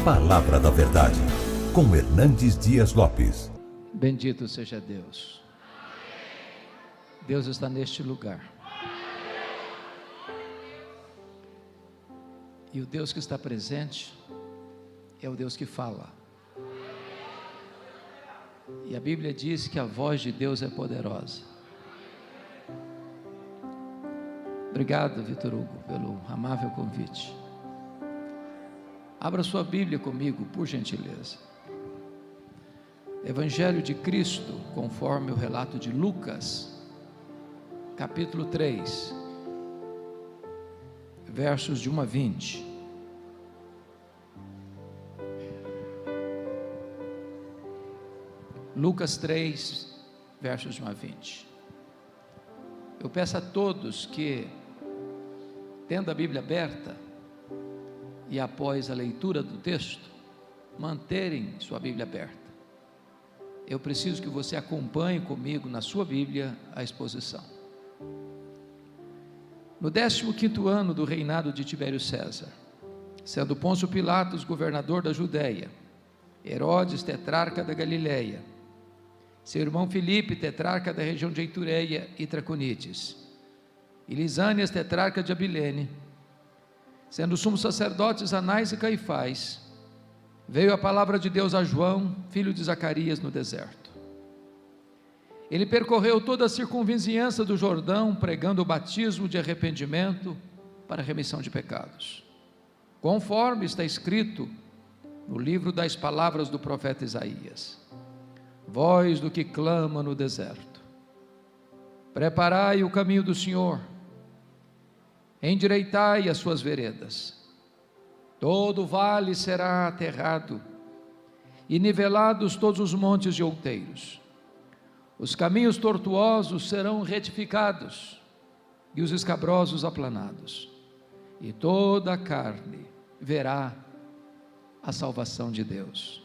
Palavra da Verdade, com Hernandes Dias Lopes. Bendito seja Deus. Deus está neste lugar. E o Deus que está presente é o Deus que fala. E a Bíblia diz que a voz de Deus é poderosa. Obrigado, Vitor Hugo, pelo amável convite. Abra sua Bíblia comigo, por gentileza. Evangelho de Cristo, conforme o relato de Lucas, capítulo 3, versos de 1 a 20. Lucas 3, versos de 1 a 20. Eu peço a todos que, tendo a Bíblia aberta, e após a leitura do texto, manterem sua Bíblia aberta. Eu preciso que você acompanhe comigo na sua Bíblia a exposição. No 15º ano do reinado de Tibério César, sendo Pôncio Pilatos governador da Judéia, Herodes tetrarca da Galileia, seu irmão Filipe tetrarca da região de Itureia e Traconites, e Lisânias tetrarca de Abilene, sendo sumos sacerdotes Anás e Caifás, veio a palavra de Deus a João, filho de Zacarias, no deserto. Ele percorreu toda a circunvizinhança do Jordão, pregando o batismo de arrependimento para a remissão de pecados, conforme está escrito no livro das palavras do profeta Isaías: voz do que clama no deserto, preparai o caminho do Senhor, endireitai as suas veredas. Todo vale será aterrado, e nivelados todos os montes e outeiros. Os caminhos tortuosos serão retificados, e os escabrosos aplanados, e toda a carne verá a salvação de Deus.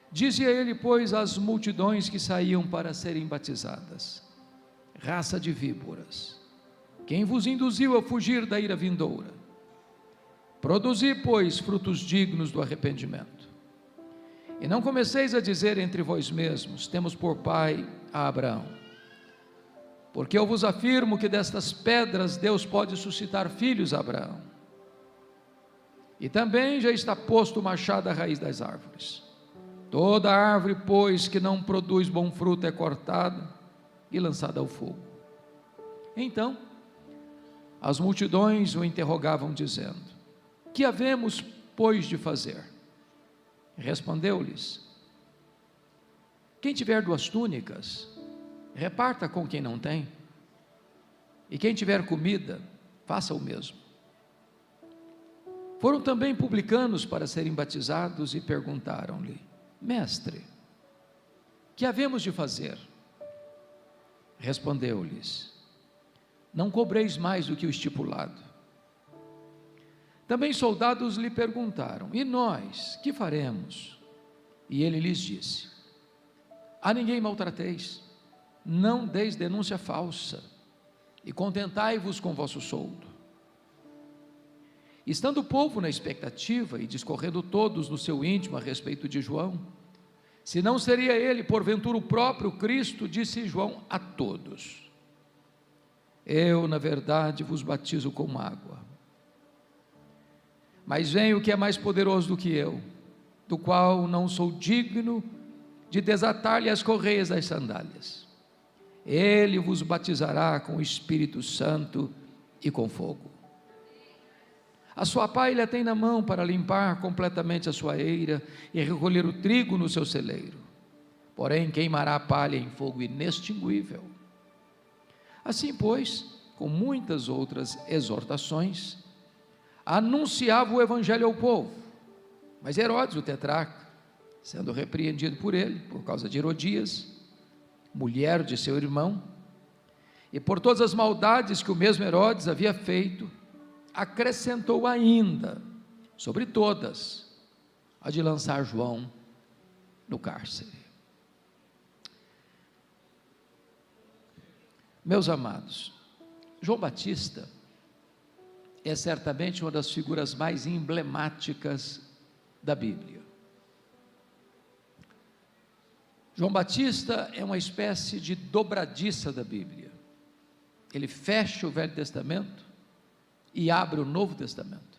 Dizia ele, pois, às multidões que saíam para serem batizadas: raça de víboras, quem vos induziu a fugir da ira vindoura? Produzi, pois, frutos dignos do arrependimento. E não comeceis a dizer entre vós mesmos: temos por pai a Abraão. Porque eu vos afirmo que destas pedras Deus pode suscitar filhos a Abraão. E também já está posto o machado à raiz das árvores. Toda árvore, pois, que não produz bom fruto é cortada e lançada ao fogo. Então as multidões o interrogavam, dizendo: que havemos, pois, de fazer? Respondeu-lhes: quem tiver 2 túnicas, reparta com quem não tem, e quem tiver comida, faça o mesmo. Foram também publicanos para serem batizados e perguntaram-lhe: mestre, que havemos de fazer? Respondeu-lhes: não cobreis mais do que o estipulado. Também soldados lhe perguntaram: e nós, que faremos? E ele lhes disse: a ninguém maltrateis, não deis denúncia falsa, e contentai-vos com vosso soldo. Estando o povo na expectativa e discorrendo todos no seu íntimo a respeito de João, se não seria ele porventura o próprio Cristo, disse João a todos: eu na verdade vos batizo com água, mas vem o que é mais poderoso do que eu, do qual não sou digno de desatar-lhe as correias das sandálias. Ele vos batizará com o Espírito Santo e com fogo. A sua palha tem na mão para limpar completamente a sua eira e recolher o trigo no seu celeiro, porém queimará a palha em fogo inextinguível. Assim, pois, com muitas outras exortações, anunciava o evangelho ao povo. Mas Herodes, o tetrarca, sendo repreendido por ele, por causa de Herodias, mulher de seu irmão, e por todas as maldades que o mesmo Herodes havia feito, acrescentou ainda, sobre todas, a de lançar João no cárcere. Meus amados, João Batista é certamente uma das figuras mais emblemáticas da Bíblia. João Batista é uma espécie de dobradiça da Bíblia. Ele fecha o Velho Testamento e abre o Novo Testamento.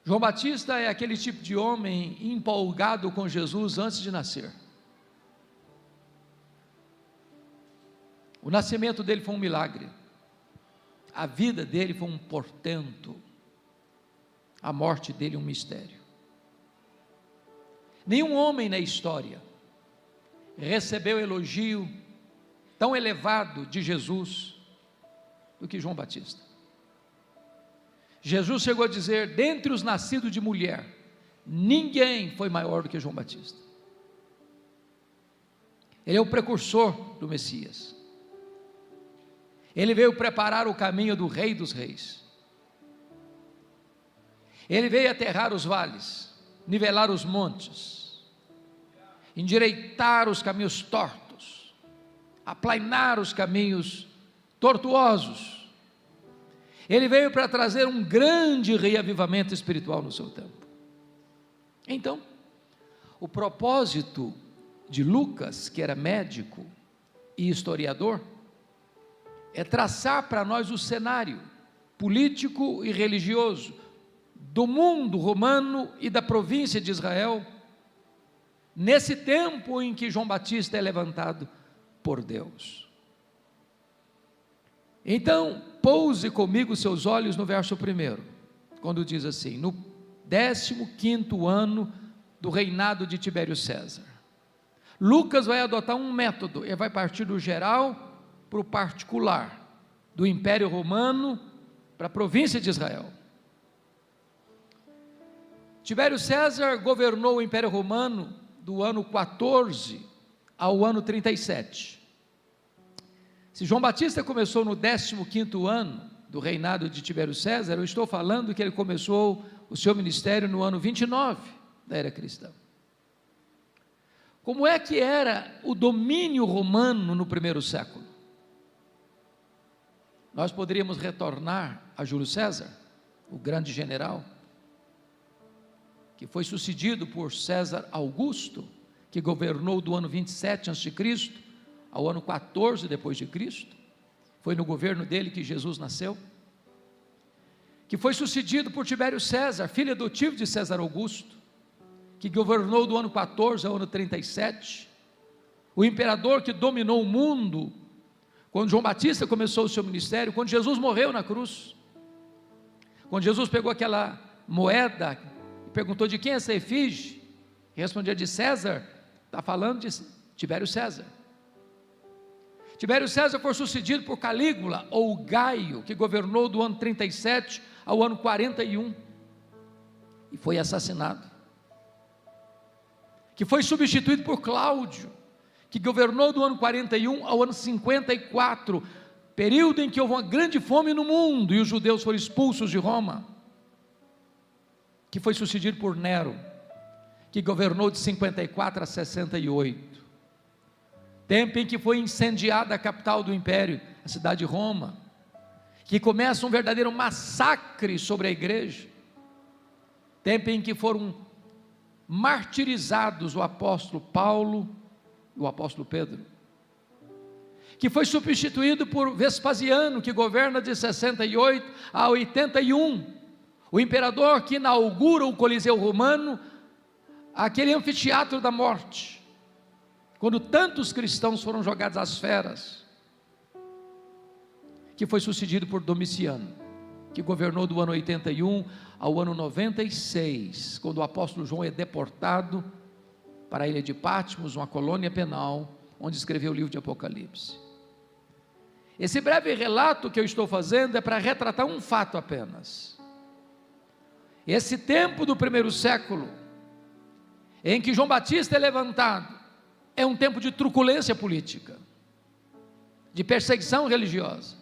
João Batista é aquele tipo de homem empolgado com Jesus antes de nascer. O nascimento dele foi um milagre. A vida dele foi um portento. A morte dele um mistério. Nenhum homem na história recebeu elogio tão elevado de Jesus do que João Batista. Jesus chegou a dizer: dentre os nascidos de mulher, ninguém foi maior do que João Batista. Ele é o precursor do Messias. Ele veio preparar o caminho do Rei dos Reis. Ele veio aterrar os vales, nivelar os montes, endireitar os caminhos tortos, aplainar os caminhos tortuosos. Ele veio para trazer um grande reavivamento espiritual no seu tempo. Então, o propósito de Lucas, que era médico e historiador, é traçar para nós o cenário político e religioso do mundo romano e da província de Israel, nesse tempo em que João Batista é levantado por Deus. Então, pouse comigo seus olhos no verso 1, quando diz assim: no 15º ano do reinado de Tibério César. Lucas vai adotar um método, ele vai partir do geral para o particular, do Império Romano para a província de Israel. Tibério César governou o Império Romano do ano 14 ao ano 37. Se João Batista começou no 15º ano do reinado de Tibério César, eu estou falando que ele começou o seu ministério no ano 29 da era cristã. Como é que era o domínio romano no primeiro século? Nós poderíamos retornar a Júlio César, o grande general, que foi sucedido por César Augusto, que governou do ano 27 a.C. ao ano 14 depois de Cristo. Foi no governo dele que Jesus nasceu. Que foi sucedido por Tibério César, filho adotivo de César Augusto, que governou do ano 14 ao ano 37. O imperador que dominou o mundo quando João Batista começou o seu ministério, quando Jesus morreu na cruz. Quando Jesus pegou aquela moeda e perguntou: de quem é essa efígie? E respondia: de César. Está falando de Tibério César. Tibério César foi sucedido por Calígula, ou Gaio, que governou do ano 37 ao ano 41, e foi assassinado. Que foi substituído por Cláudio, que governou do ano 41 ao ano 54, período em que houve uma grande fome no mundo, e os judeus foram expulsos de Roma. Que foi sucedido por Nero, que governou de 54 a 68, tempo em que foi incendiada a capital do império, a cidade de Roma, que começa um verdadeiro massacre sobre a igreja, tempo em que foram martirizados o apóstolo Paulo e o apóstolo Pedro, que foi substituído por Vespasiano, que governa de 68 a 81, o imperador que inaugura o Coliseu Romano, aquele anfiteatro da morte, quando tantos cristãos foram jogados às feras, que foi sucedido por Domiciano, que governou do ano 81 ao ano 96, quando o apóstolo João é deportado para a ilha de Patmos, uma colônia penal, onde escreveu o livro de Apocalipse. Esse breve relato que eu estou fazendo é para retratar um fato apenas. Esse tempo do primeiro século, em que João Batista é levantado, é um tempo de truculência política, de perseguição religiosa,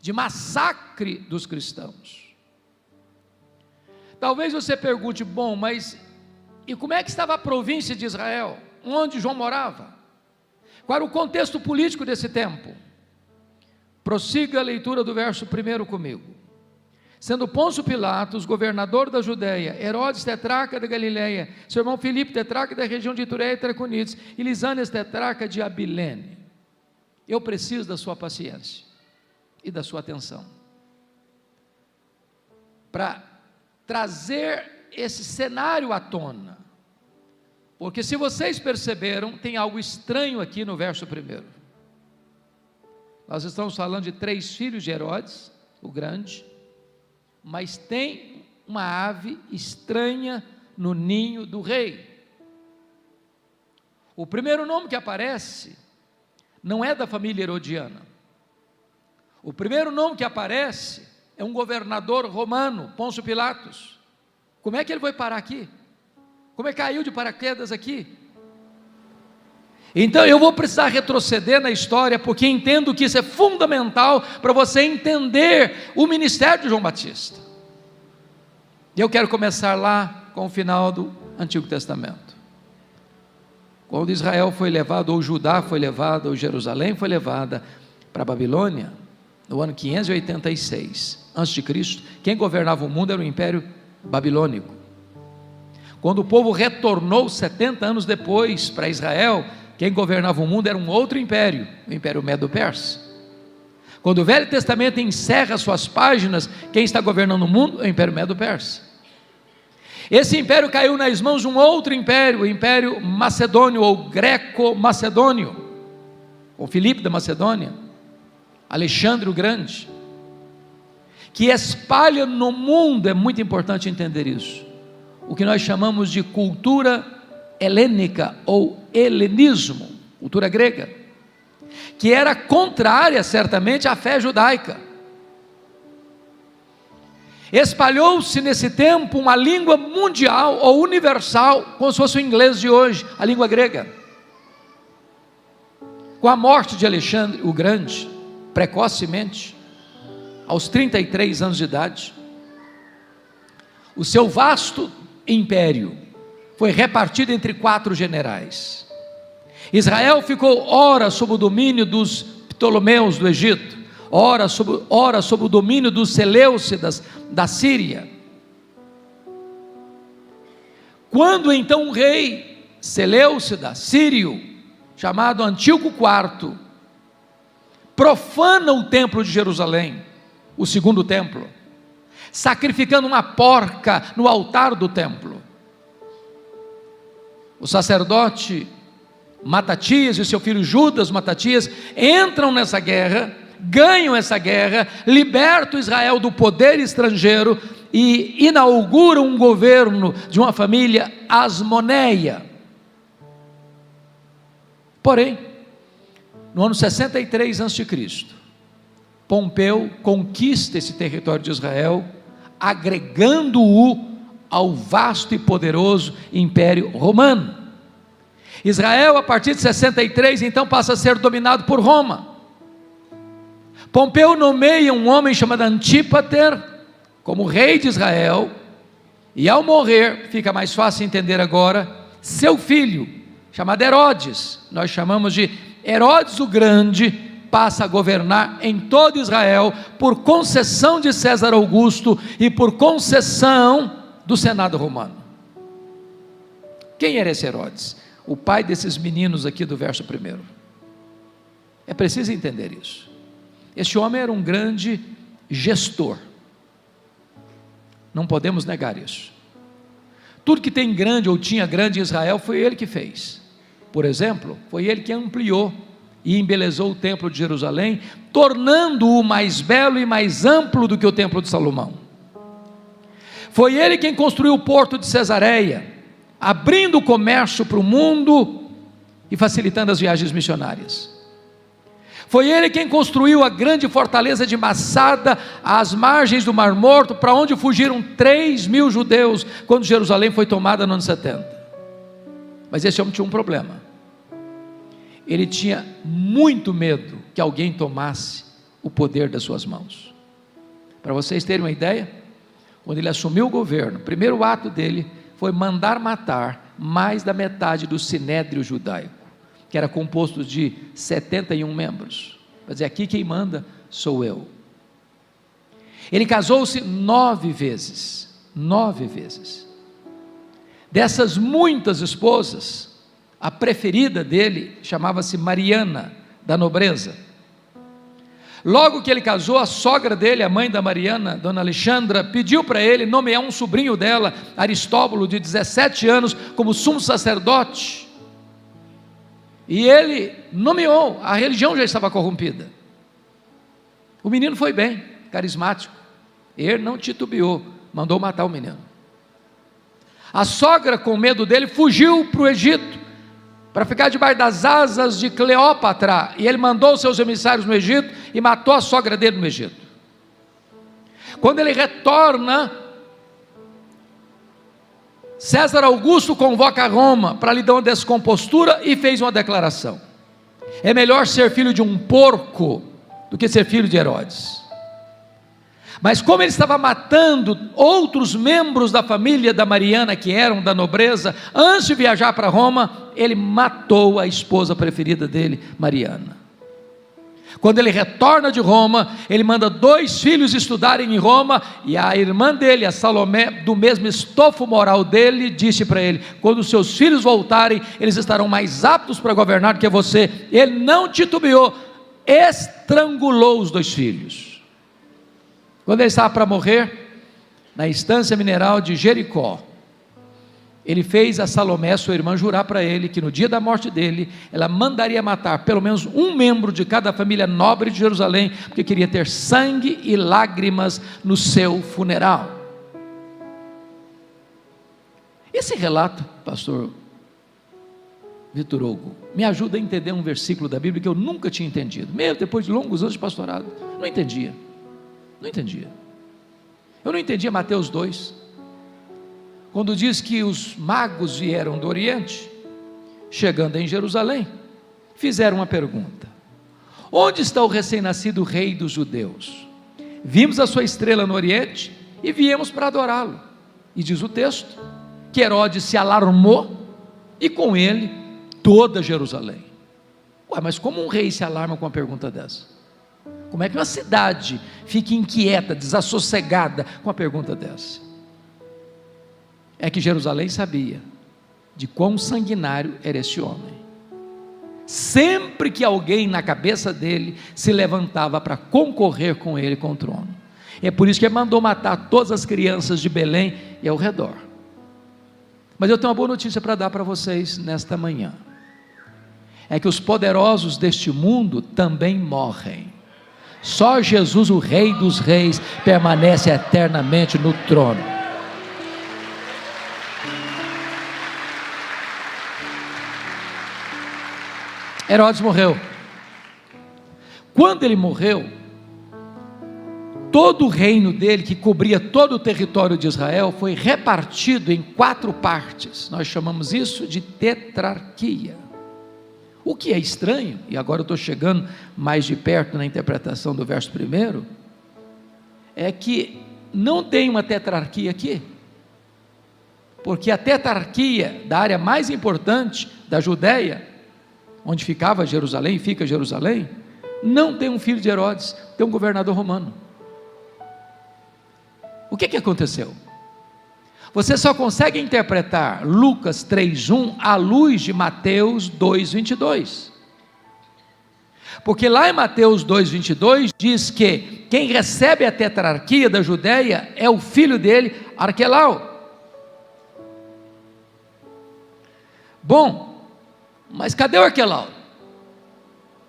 de massacre dos cristãos. Talvez você pergunte: bom, mas e como é que estava a província de Israel, onde João morava? Qual era o contexto político desse tempo? Prossiga a leitura do verso 1 comigo. Sendo Pôncio Pilatos governador da Judéia, Herodes tetrarca da Galileia, seu irmão Filipe tetrarca da região de Itureia e Traconites, e Lisânias tetrarca de Abilene. Eu preciso da sua paciência e da sua atenção para trazer esse cenário à tona, porque se vocês perceberam, tem algo estranho aqui no verso 1. Nós estamos falando de 3 filhos de Herodes, o grande, mas tem uma ave estranha no ninho do rei. O primeiro nome que aparece não é da família herodiana. O primeiro nome que aparece é um governador romano, Pôncio Pilatos. Como é que ele foi parar aqui? Como é que caiu de paraquedas aqui? Então eu vou precisar retroceder na história, porque entendo que isso é fundamental para você entender o ministério de João Batista. E eu quero começar lá com o final do Antigo Testamento. Quando Israel foi levado, ou Judá foi levado, ou Jerusalém foi levada para a Babilônia, no ano 586 a.C., quem governava o mundo era o Império Babilônico. Quando o povo retornou 70 anos depois para Israel, quem governava o mundo era um outro império, o Império Medo-Persa. Quando o Velho Testamento encerra suas páginas, quem está governando o mundo é o Império Medo-Persa. Esse império caiu nas mãos de um outro império, o Império Macedônio ou Greco-Macedônio, ou Filipe da Macedônia, Alexandre o Grande, que espalha no mundo, é muito importante entender isso, o que nós chamamos de cultura helênica ou helenismo, cultura grega, que era contrária certamente à fé judaica. Espalhou-se nesse tempo uma língua mundial ou universal, como se fosse o inglês de hoje, a língua grega. Com a morte de Alexandre o Grande, precocemente, aos 33 anos de idade, o seu vasto império foi repartido entre 4 generais. Israel ficou ora sob o domínio dos Ptolomeus do Egito, ora sob o domínio dos Seleucidas da Síria. Quando então um rei Seleucida, sírio, chamado Antíoco IV, profana o templo de Jerusalém, o segundo templo, sacrificando uma porca no altar do templo, o sacerdote Matatias e seu filho Judas Matatias entram nessa guerra, ganham essa guerra, libertam Israel do poder estrangeiro e inauguram um governo de uma família asmoneia. Porém, no ano 63 a.C., Pompeu conquista esse território de Israel, agregando-o ao vasto e poderoso Império Romano. Israel, a partir de 63, então passa a ser dominado por Roma. Pompeu nomeia um homem chamado Antípater como rei de Israel, e ao morrer, fica mais fácil entender agora, seu filho, chamado Herodes, nós chamamos de Herodes o Grande, passa a governar em todo Israel, por concessão de César Augusto e por concessão do Senado romano. Quem era esse Herodes? O pai desses meninos aqui do verso 1. É preciso entender isso. Este homem era um grande gestor, não podemos negar isso. Tudo que tem grande ou tinha grande em Israel foi ele que fez. Por exemplo, foi ele que ampliou e embelezou o templo de Jerusalém, tornando-o mais belo e mais amplo do que o templo de Salomão. Foi ele quem construiu o porto de Cesareia, abrindo o comércio para o mundo e facilitando as viagens missionárias. Foi ele quem construiu a grande fortaleza de Massada, às margens do Mar Morto, para onde fugiram 3.000 judeus, quando Jerusalém foi tomada no ano 70. Mas esse homem tinha um problema. Ele tinha muito medo que alguém tomasse o poder das suas mãos. Para vocês terem uma ideia, quando ele assumiu o governo, o primeiro ato dele foi mandar matar mais da metade do sinédrio judaico, que era composto de 71 membros. Quer dizer, aqui quem manda sou eu. Ele casou-se 9 vezes, 9 vezes. Dessas muitas esposas, a preferida dele chamava-se Mariana, da nobreza. Logo que ele casou, a sogra dele, a mãe da Mariana, Dona Alexandra, pediu para ele nomear um sobrinho dela, Aristóbulo, de 17 anos, como sumo sacerdote. E ele nomeou, a religião já estava corrompida. O menino foi bem, carismático. Ele não titubeou, mandou matar o menino. A sogra, com medo dele, fugiu para o Egito, para ficar debaixo das asas de Cleópatra, e ele mandou seus emissários no Egito, e matou a sogra dele no Egito. Quando ele retorna, César Augusto convoca Roma, para lhe dar uma descompostura, e fez uma declaração: é melhor ser filho de um porco, do que ser filho de Herodes. Mas como ele estava matando outros membros da família da Mariana, que eram da nobreza, antes de viajar para Roma, ele matou a esposa preferida dele, Mariana. Quando ele retorna de Roma, ele manda 2 filhos estudarem em Roma, e a irmã dele, a Salomé, do mesmo estofo moral dele, disse para ele: quando os seus filhos voltarem, eles estarão mais aptos para governar do que você. Ele não titubeou, estrangulou os 2 filhos. Quando ele estava para morrer, na estância mineral de Jericó, ele fez a Salomé, sua irmã, jurar para ele que no dia da morte dele, ela mandaria matar pelo menos um membro de cada família nobre de Jerusalém, porque queria ter sangue e lágrimas no seu funeral. Esse relato, pastor Vitor Hugo, me ajuda a entender um versículo da Bíblia que eu nunca tinha entendido, mesmo depois de longos anos de pastorado, não entendia. Eu não entendia Mateus 2, quando diz que os magos vieram do Oriente, chegando em Jerusalém, fizeram uma pergunta: onde está o recém-nascido rei dos judeus? Vimos a sua estrela no Oriente e viemos para adorá-lo. E diz o texto que Herodes se alarmou, e com ele toda Jerusalém. Mas como um rei se alarma com uma pergunta dessa? Como é que uma cidade fica inquieta, desassossegada com uma pergunta dessa? É que Jerusalém sabia de quão sanguinário era esse homem. Sempre que alguém na cabeça dele se levantava para concorrer com ele com o trono. É por isso que ele mandou matar todas as crianças de Belém e ao redor. Mas eu tenho uma boa notícia para dar para vocês nesta manhã. É que os poderosos deste mundo também morrem. Só Jesus, o Rei dos Reis, permanece eternamente no trono. Herodes morreu. Quando ele morreu, todo o reino dele, que cobria todo o território de Israel, foi repartido em 4 partes. Nós chamamos isso de tetrarquia. O que é estranho, e agora eu estou chegando mais de perto na interpretação do verso 1, é que não tem uma tetrarquia aqui, porque a tetrarquia da área mais importante da Judéia, onde ficava Jerusalém, fica Jerusalém, não tem um filho de Herodes, tem um governador romano. O que aconteceu? Você só consegue interpretar Lucas 3:1 à luz de Mateus 2:22, porque lá em Mateus 2:22 diz que quem recebe a tetrarquia da Judéia é o filho dele, Arquelau. Bom, mas cadê o Arquelau?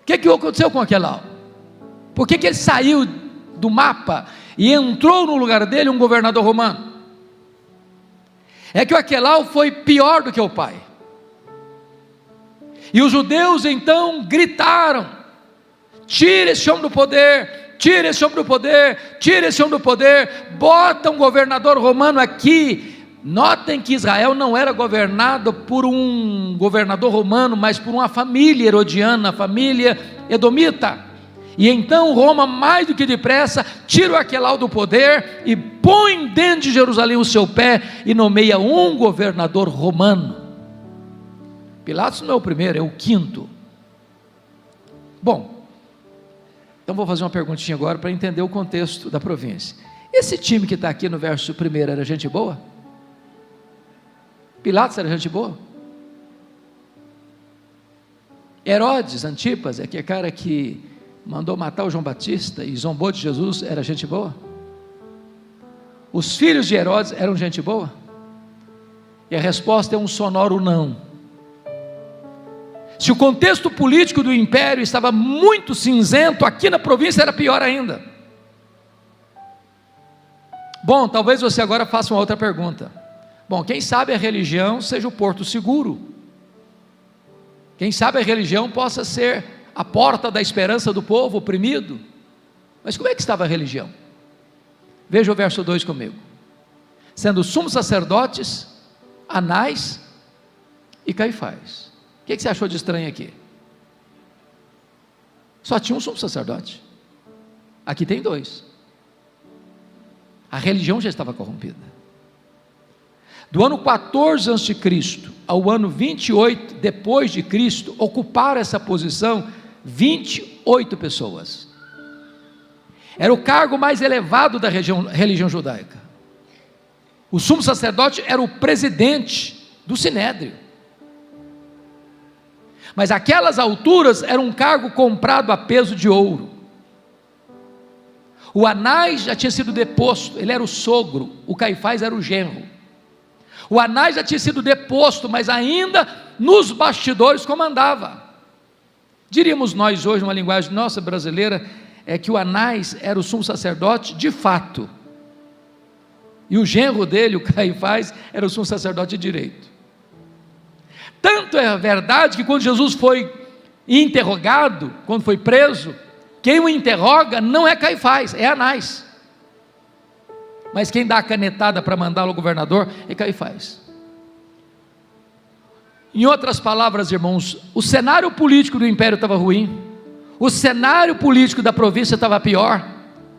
O que aconteceu com Arquelau? Por que ele saiu do mapa e entrou no lugar dele um governador romano? É que o Arquelau foi pior do que o pai, e os judeus então gritaram: tira esse homem do poder, tira esse homem do poder, tira esse homem do poder, bota um governador romano aqui. Notem que Israel não era governado por um governador romano, mas por uma família herodiana, a família edomita. E então Roma, mais do que depressa, tira o Arquelau do poder e põe dentro de Jerusalém o seu pé e nomeia um governador romano. Pilatos não é o primeiro, é o 5º. Bom, Então vou fazer uma perguntinha agora para entender o contexto da província. Esse time que está aqui no verso 1 era gente boa? Pilatos era gente boa? Herodes, Antipas, aquele cara que mandou matar o João Batista e zombou de Jesus, era gente boa? Os filhos de Herodes eram gente boa? E a resposta é um sonoro não. Se o contexto político do império estava muito cinzento, aqui na província era pior ainda. Bom, talvez você agora faça uma outra pergunta. Bom, quem sabe a religião seja o porto seguro. Quem sabe a religião possa ser a porta da esperança do povo oprimido. Mas como é que estava a religião? Veja o verso 2 comigo. Sendo sumos sacerdotes, Anás e Caifás. O que você achou de estranho aqui? Só tinha um sumo sacerdote. Aqui tem dois. A religião já estava corrompida. Do ano 14 a.C. ao ano 28 depois de Cristo, ocuparam essa posição 28 pessoas. Era o cargo mais elevado da religião judaica. O sumo sacerdote era o presidente do sinédrio. Mas aquelas alturas era um cargo comprado a peso de ouro. O Anás já tinha sido deposto, ele era o sogro, o Caifás era o genro. O Anás já tinha sido deposto, mas ainda nos bastidores comandava. Diríamos nós hoje, numa linguagem nossa brasileira, é que o Anás era o sumo sacerdote de fato, e o genro dele, o Caifás, era o sumo sacerdote de direito. Tanto é verdade que quando Jesus foi interrogado, quando foi preso, quem o interroga não é Caifás, é Anás. Mas quem dá a canetada para mandá-lo ao governador é Caifás. Em outras palavras, irmãos, o cenário político do império estava ruim, o cenário político da província estava pior,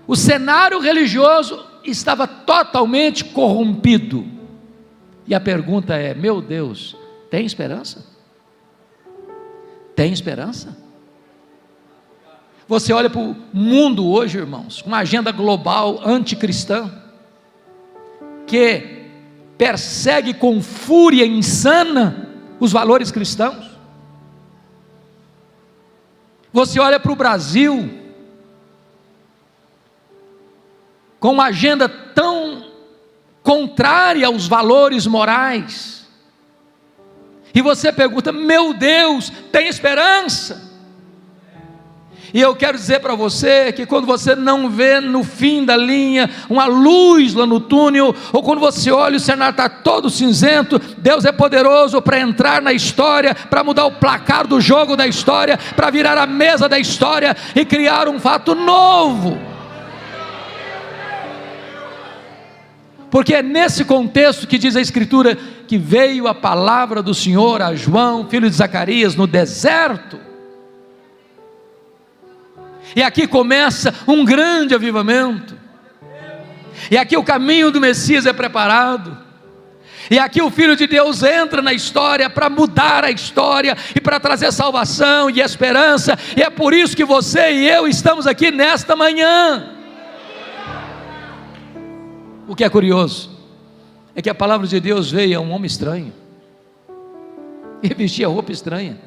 o cenário religioso estava totalmente corrompido. E a pergunta é: meu Deus, tem esperança? Tem esperança? Você olha para o mundo hoje, irmãos, com uma agenda global anticristã, que persegue com fúria insana os valores cristãos. Você olha para o Brasil, com uma agenda tão contrária aos valores morais, e você pergunta: meu Deus, tem esperança? E eu quero dizer para você que quando você não vê no fim da linha uma luz lá no túnel, ou quando você olha o cenário está todo cinzento, Deus é poderoso para entrar na história, para mudar o placar do jogo da história, para virar a mesa da história e criar um fato novo. Porque é nesse contexto que diz a Escritura que veio a palavra do Senhor a João, filho de Zacarias, no deserto. E aqui começa um grande avivamento. E aqui o caminho do Messias é preparado. E aqui o Filho de Deus entra na história para mudar a história e para trazer salvação e esperança. E é por isso que você e eu estamos aqui nesta manhã. O que é curioso é que a palavra de Deus veio a um homem estranho, e vestia roupa estranha,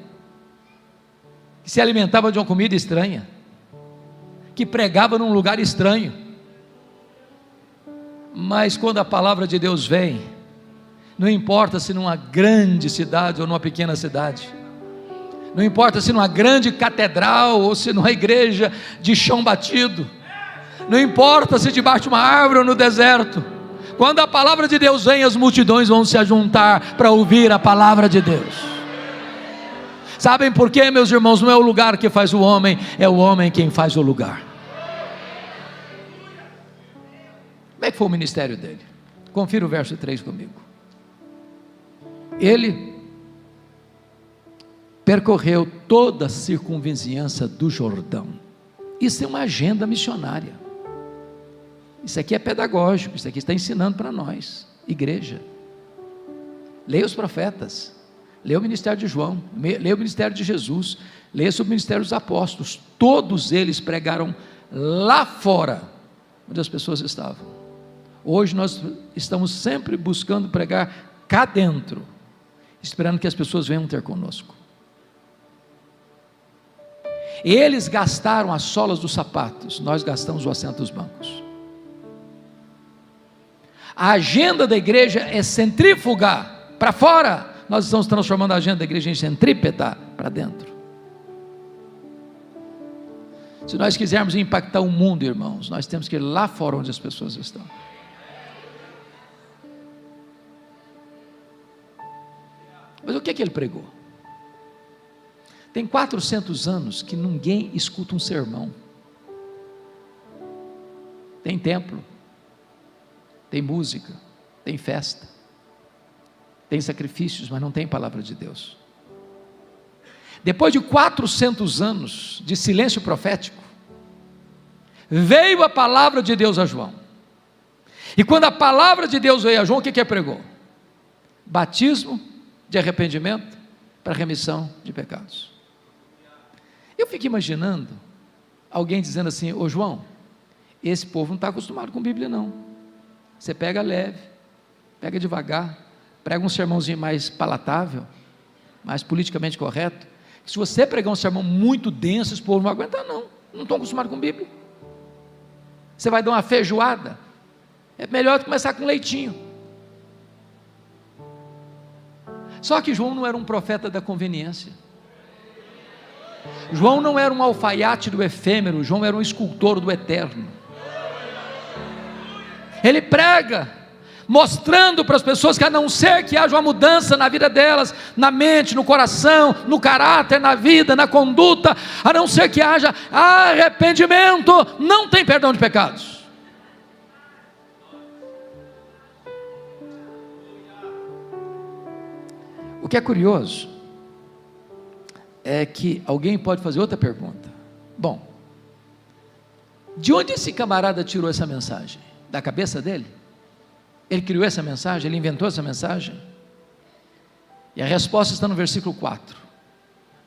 que se alimentava de uma comida estranha, que pregava num lugar estranho. Mas quando a palavra de Deus vem, não importa se numa grande cidade ou numa pequena cidade, não importa se numa grande catedral ou se numa igreja de chão batido, não importa se debaixo de uma árvore ou no deserto, quando a palavra de Deus vem, as multidões vão se ajuntar para ouvir a palavra de Deus. Sabem por quê, meus irmãos? Não é o lugar que faz o homem, é o homem quem faz o lugar. Como é que foi o ministério dele? Confira o verso 3 comigo. Ele percorreu toda a circunvizinhança do Jordão. Isso é uma agenda missionária. Isso aqui é pedagógico, isso aqui está ensinando para nós, igreja. Leia os profetas, Lê o ministério de João, lê o ministério de Jesus, lê sobre o ministério dos apóstolos. Todos eles pregaram lá fora, onde as pessoas estavam. Hoje nós estamos sempre buscando pregar cá dentro, esperando que as pessoas venham ter conosco. Eles gastaram as solas dos sapatos, nós gastamos o assento dos bancos. A agenda da igreja é centrífuga para fora, nós estamos transformando a agenda da igreja em centrípeta para dentro. Se nós quisermos impactar o mundo, irmãos, nós temos que ir lá fora onde as pessoas estão. Mas o que é que ele pregou? Tem 400 anos que ninguém escuta um sermão. Tem templo, tem música, tem festa, tem sacrifícios, mas não tem palavra de Deus. Depois de 400 anos de silêncio profético, veio a palavra de Deus a João. E quando a palavra de Deus veio a João, o que ele pregou? Batismo de arrependimento para remissão de pecados. Eu fico imaginando alguém dizendo assim: ô João, esse povo não está acostumado com Bíblia não, você pega leve, pega devagar, prega um sermãozinho mais palatável, mais politicamente correto. Se você pregar um sermão muito denso, esse povo não vai aguentar não estão acostumados com Bíblia, você vai dar uma feijoada, é melhor começar com leitinho. Só que João não era um profeta da conveniência, João não era um alfaiate do efêmero, João era um escultor do eterno. Ele prega, mostrando para as pessoas que a não ser que haja uma mudança na vida delas, na mente, no coração, no caráter, na vida, na conduta, a não ser que haja arrependimento, não tem perdão de pecados. O que é curioso é que alguém pode fazer outra pergunta. Bom, de onde esse camarada tirou essa mensagem? Da cabeça dele? Ele criou essa mensagem? Ele inventou essa mensagem? E a resposta está no versículo 4: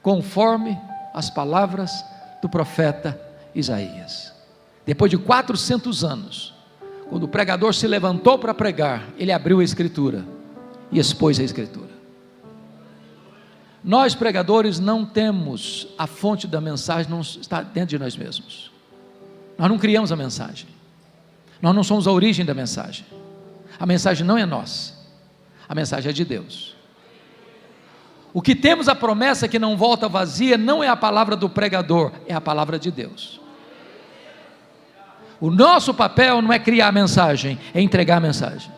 conforme as palavras do profeta Isaías. Depois de 400 anos, quando o pregador se levantou para pregar, ele abriu a escritura e expôs a escritura. Nós pregadores não temos a fonte da mensagem, não está dentro de nós mesmos. Nós não criamos a mensagem, nós não somos a origem da mensagem. A mensagem não é nossa, a mensagem é de Deus. O que temos a promessa que não volta vazia não é a palavra do pregador, é a palavra de Deus. O nosso papel não é criar a mensagem, é entregar a mensagem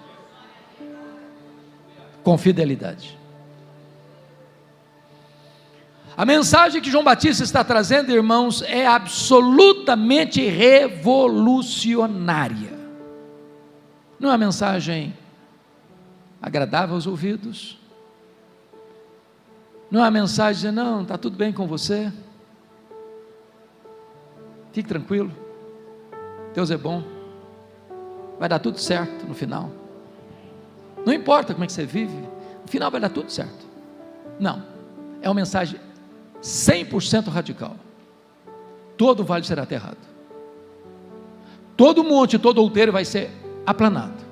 com fidelidade. A mensagem que João Batista está trazendo, irmãos, é absolutamente revolucionária. Não é uma mensagem agradável aos ouvidos, não é uma mensagem de não, está tudo bem com você, fique tranquilo, Deus é bom, vai dar tudo certo no final, não importa como é que você vive, no final vai dar tudo certo. Não, é uma mensagem 100% radical. Todo vale será aterrado, todo monte, todo outeiro vai ser aplanado,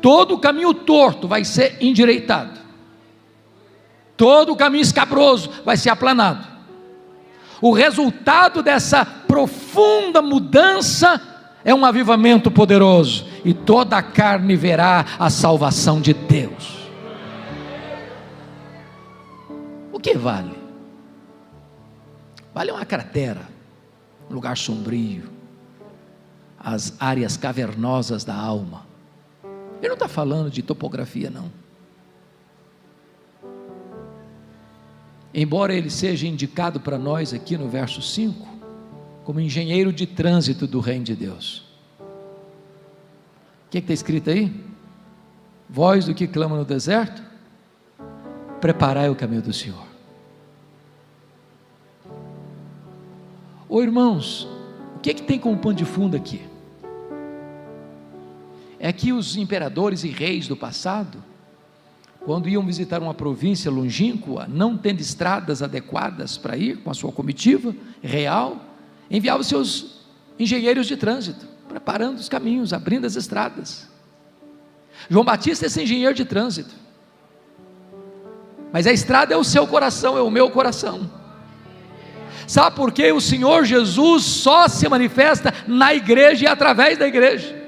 todo caminho torto vai ser endireitado, todo caminho escabroso vai ser aplanado. O resultado dessa profunda mudança é um avivamento poderoso, e toda a carne verá a salvação de Deus. O que vale? Vale uma cratera, um lugar sombrio, as áreas cavernosas da alma. Ele não está falando de topografia não, embora ele seja indicado para nós aqui no verso 5, como engenheiro de trânsito do reino de Deus. O que está escrito aí? Voz do que clama no deserto, preparai o caminho do Senhor. Ô irmãos, o que tem como pano de fundo aqui? É que os imperadores e reis do passado quando iam visitar uma província longínqua, não tendo estradas adequadas para ir com a sua comitiva real, enviava seus engenheiros de trânsito, preparando os caminhos, abrindo as estradas. João Batista é esse engenheiro de trânsito, mas a estrada é o seu coração, é o meu coração. Sabe por quê? O Senhor Jesus só se manifesta na igreja e através da igreja.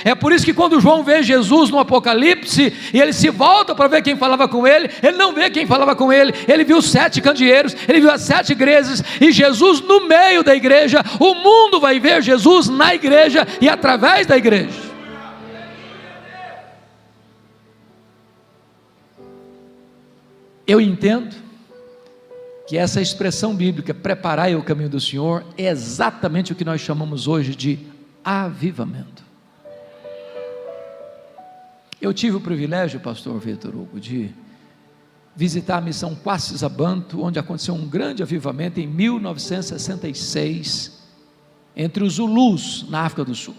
É por isso que quando João vê Jesus no Apocalipse, e ele se volta para ver quem falava com ele, ele não vê quem falava com ele, ele viu 7 candeeiros, ele viu as 7 igrejas, e Jesus no meio da igreja. O mundo vai ver Jesus na igreja e através da igreja. Eu entendo que essa expressão bíblica, preparai o caminho do Senhor, é exatamente o que nós chamamos hoje de avivamento. Eu tive o privilégio, pastor Vitor Hugo, de visitar a missão Quacis-Abantu, onde aconteceu um grande avivamento em 1966, entre os Zulus, na África do Sul.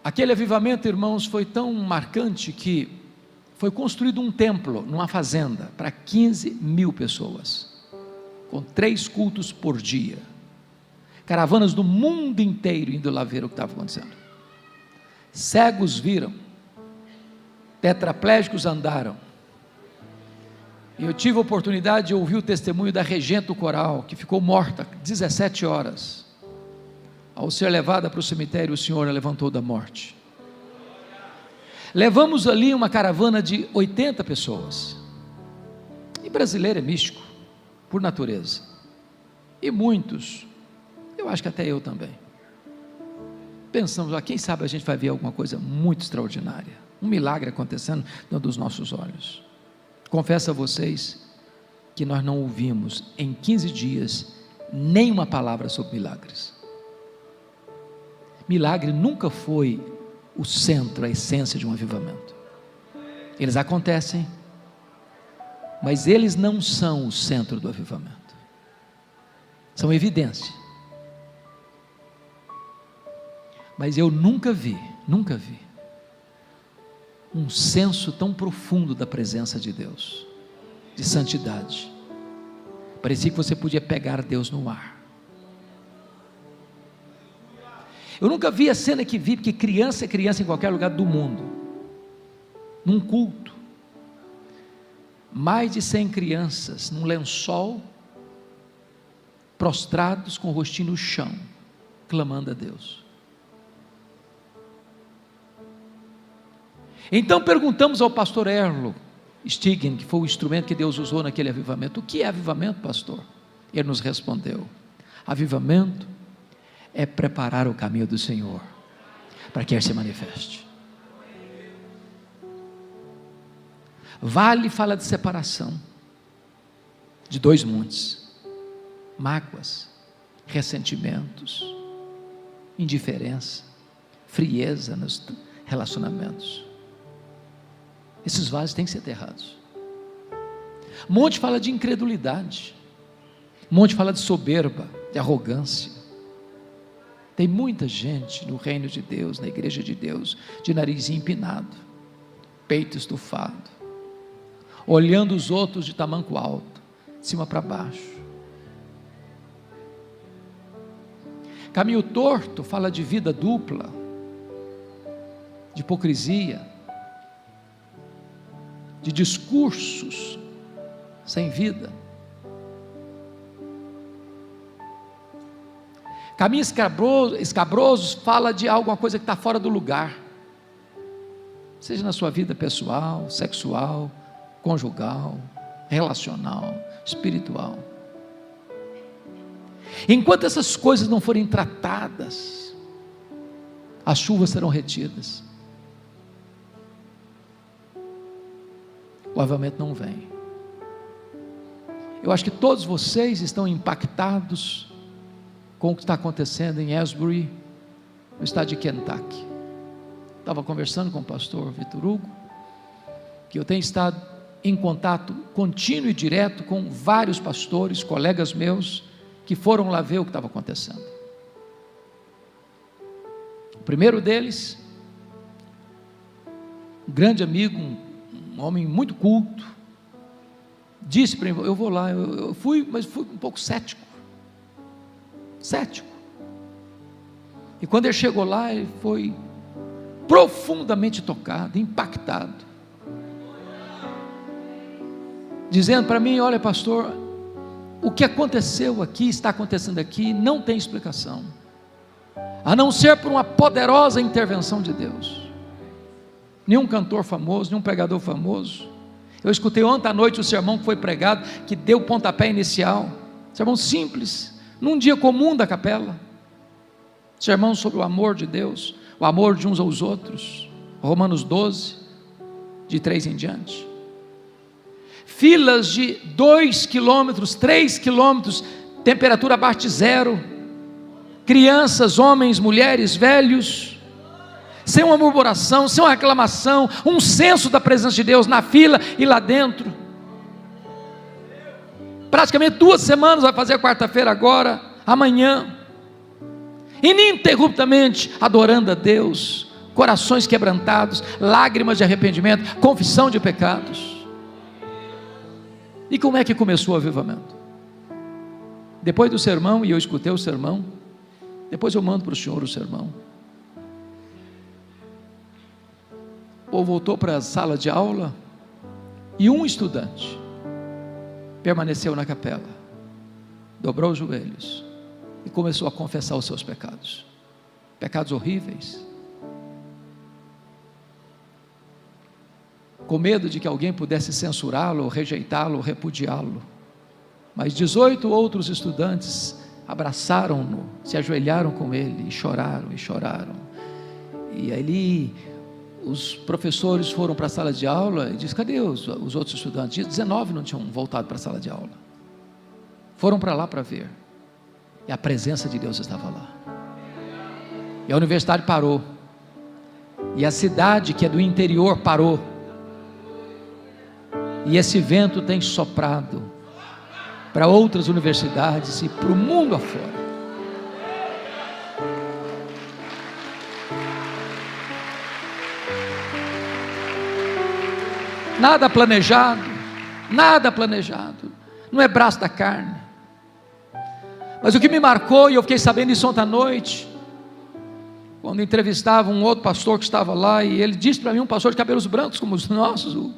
Aquele avivamento, irmãos, foi tão marcante que foi construído um templo numa fazenda para 15 mil pessoas, com 3 cultos por dia. Caravanas do mundo inteiro indo lá ver o que estava acontecendo. Cegos viram, tetraplégicos andaram. E eu tive a oportunidade de ouvir o testemunho da regente do coral, que ficou morta 17 horas. Ao ser levada para o cemitério, o Senhor a levantou da morte. Levamos ali uma caravana de 80 pessoas. E brasileiro é místico, por natureza. E muitos, eu acho que até eu também, pensamos, quem sabe a gente vai ver alguma coisa muito extraordinária, um milagre acontecendo diante dos nossos olhos. Confesso a vocês que nós não ouvimos em 15 dias nenhuma palavra sobre milagres. Milagre nunca foi o centro, a essência de um avivamento. Eles acontecem, mas eles não são o centro do avivamento. São evidência. Mas eu nunca vi um senso tão profundo da presença de Deus, de santidade. Parecia que você podia pegar Deus no ar. Eu nunca vi a cena que vi, porque criança é criança em qualquer lugar do mundo. Num culto, mais de 100 crianças num lençol, prostrados com o rostinho no chão, clamando a Deus. Então perguntamos ao pastor Erlo Stigen, que foi o instrumento que Deus usou naquele avivamento: o que é avivamento, pastor? Ele nos respondeu: avivamento é preparar o caminho do Senhor, para que Ele se manifeste. Vale fala de separação, de 2 montes, mágoas, ressentimentos, indiferença, frieza nos relacionamentos. Esses vales têm que ser enterrados. Monte fala de incredulidade, monte fala de soberba, de arrogância. Tem muita gente no reino de Deus, na igreja de Deus, de nariz empinado, peito estufado, olhando os outros de tamanco alto, de cima para baixo. Caminho torto fala de vida dupla, de hipocrisia, de discursos sem vida. Caminho escabroso fala de alguma coisa que está fora do lugar, seja na sua vida pessoal, sexual, conjugal, relacional, espiritual. Enquanto essas coisas não forem tratadas, as chuvas serão retidas, o avivamento não vem. Eu acho que todos vocês estão impactados com o que está acontecendo em Asbury, no estado de Kentucky. Estava conversando com o pastor Vitor Hugo, que eu tenho estado em contato contínuo e direto com vários pastores, colegas meus, que foram lá ver o que estava acontecendo. O primeiro deles um grande amigo, um homem muito culto, disse para mim: eu vou lá. Eu fui, mas fui um pouco cético. E quando ele chegou lá, ele foi profundamente tocado, impactado, dizendo para mim: olha, pastor, o que aconteceu aqui, está acontecendo aqui, não tem explicação, a não ser por uma poderosa intervenção de Deus. Nenhum cantor famoso, nenhum pregador famoso. Eu escutei ontem à noite o sermão que foi pregado, que deu o pontapé inicial, sermão simples, num dia comum da capela, sermão sobre o amor de Deus, o amor de uns aos outros, Romanos 12, de 3 em diante. Filas de 2 quilômetros, 3 quilômetros, temperatura abaixo de zero, crianças, homens, mulheres, velhos, sem uma murmuração, sem uma reclamação, um senso da presença de Deus na fila e lá dentro. Praticamente 2 semanas, vai fazer a quarta-feira agora, amanhã, ininterruptamente adorando a Deus, corações quebrantados, lágrimas de arrependimento, confissão de pecados. E como é que começou o avivamento? Depois do sermão, e eu escutei o sermão, depois eu mando para o senhor o sermão. O povo voltou para a sala de aula, e um estudante permaneceu na capela, dobrou os joelhos e começou a confessar os seus pecados, pecados horríveis, com medo de que alguém pudesse censurá-lo, rejeitá-lo, repudiá-lo. Mas 18 outros estudantes abraçaram-no, se ajoelharam com ele e choraram, e ali os professores foram para a sala de aula e disse: cadê os outros estudantes? 19 não tinham voltado para a sala de aula, foram para lá para ver, e a presença de Deus estava lá, e a universidade parou, e a cidade que é do interior parou, e esse vento tem soprado para outras universidades e para o mundo afora. Nada planejado, não é braço da carne. Mas o que me marcou, e eu fiquei sabendo isso ontem à noite, quando entrevistava um outro pastor que estava lá, e ele disse para mim, um pastor de cabelos brancos como os nossos: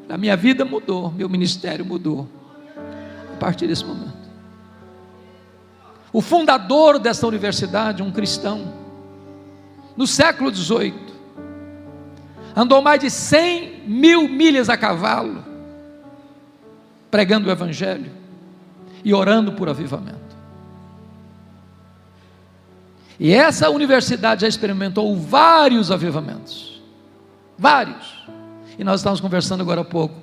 a minha vida mudou, meu ministério mudou a partir desse momento. O fundador dessa universidade, um cristão, no século 18, andou mais de 100.000 milhas a cavalo, pregando o evangelho e orando por avivamento. E essa universidade já experimentou vários avivamentos, vários, e nós estávamos conversando agora há pouco,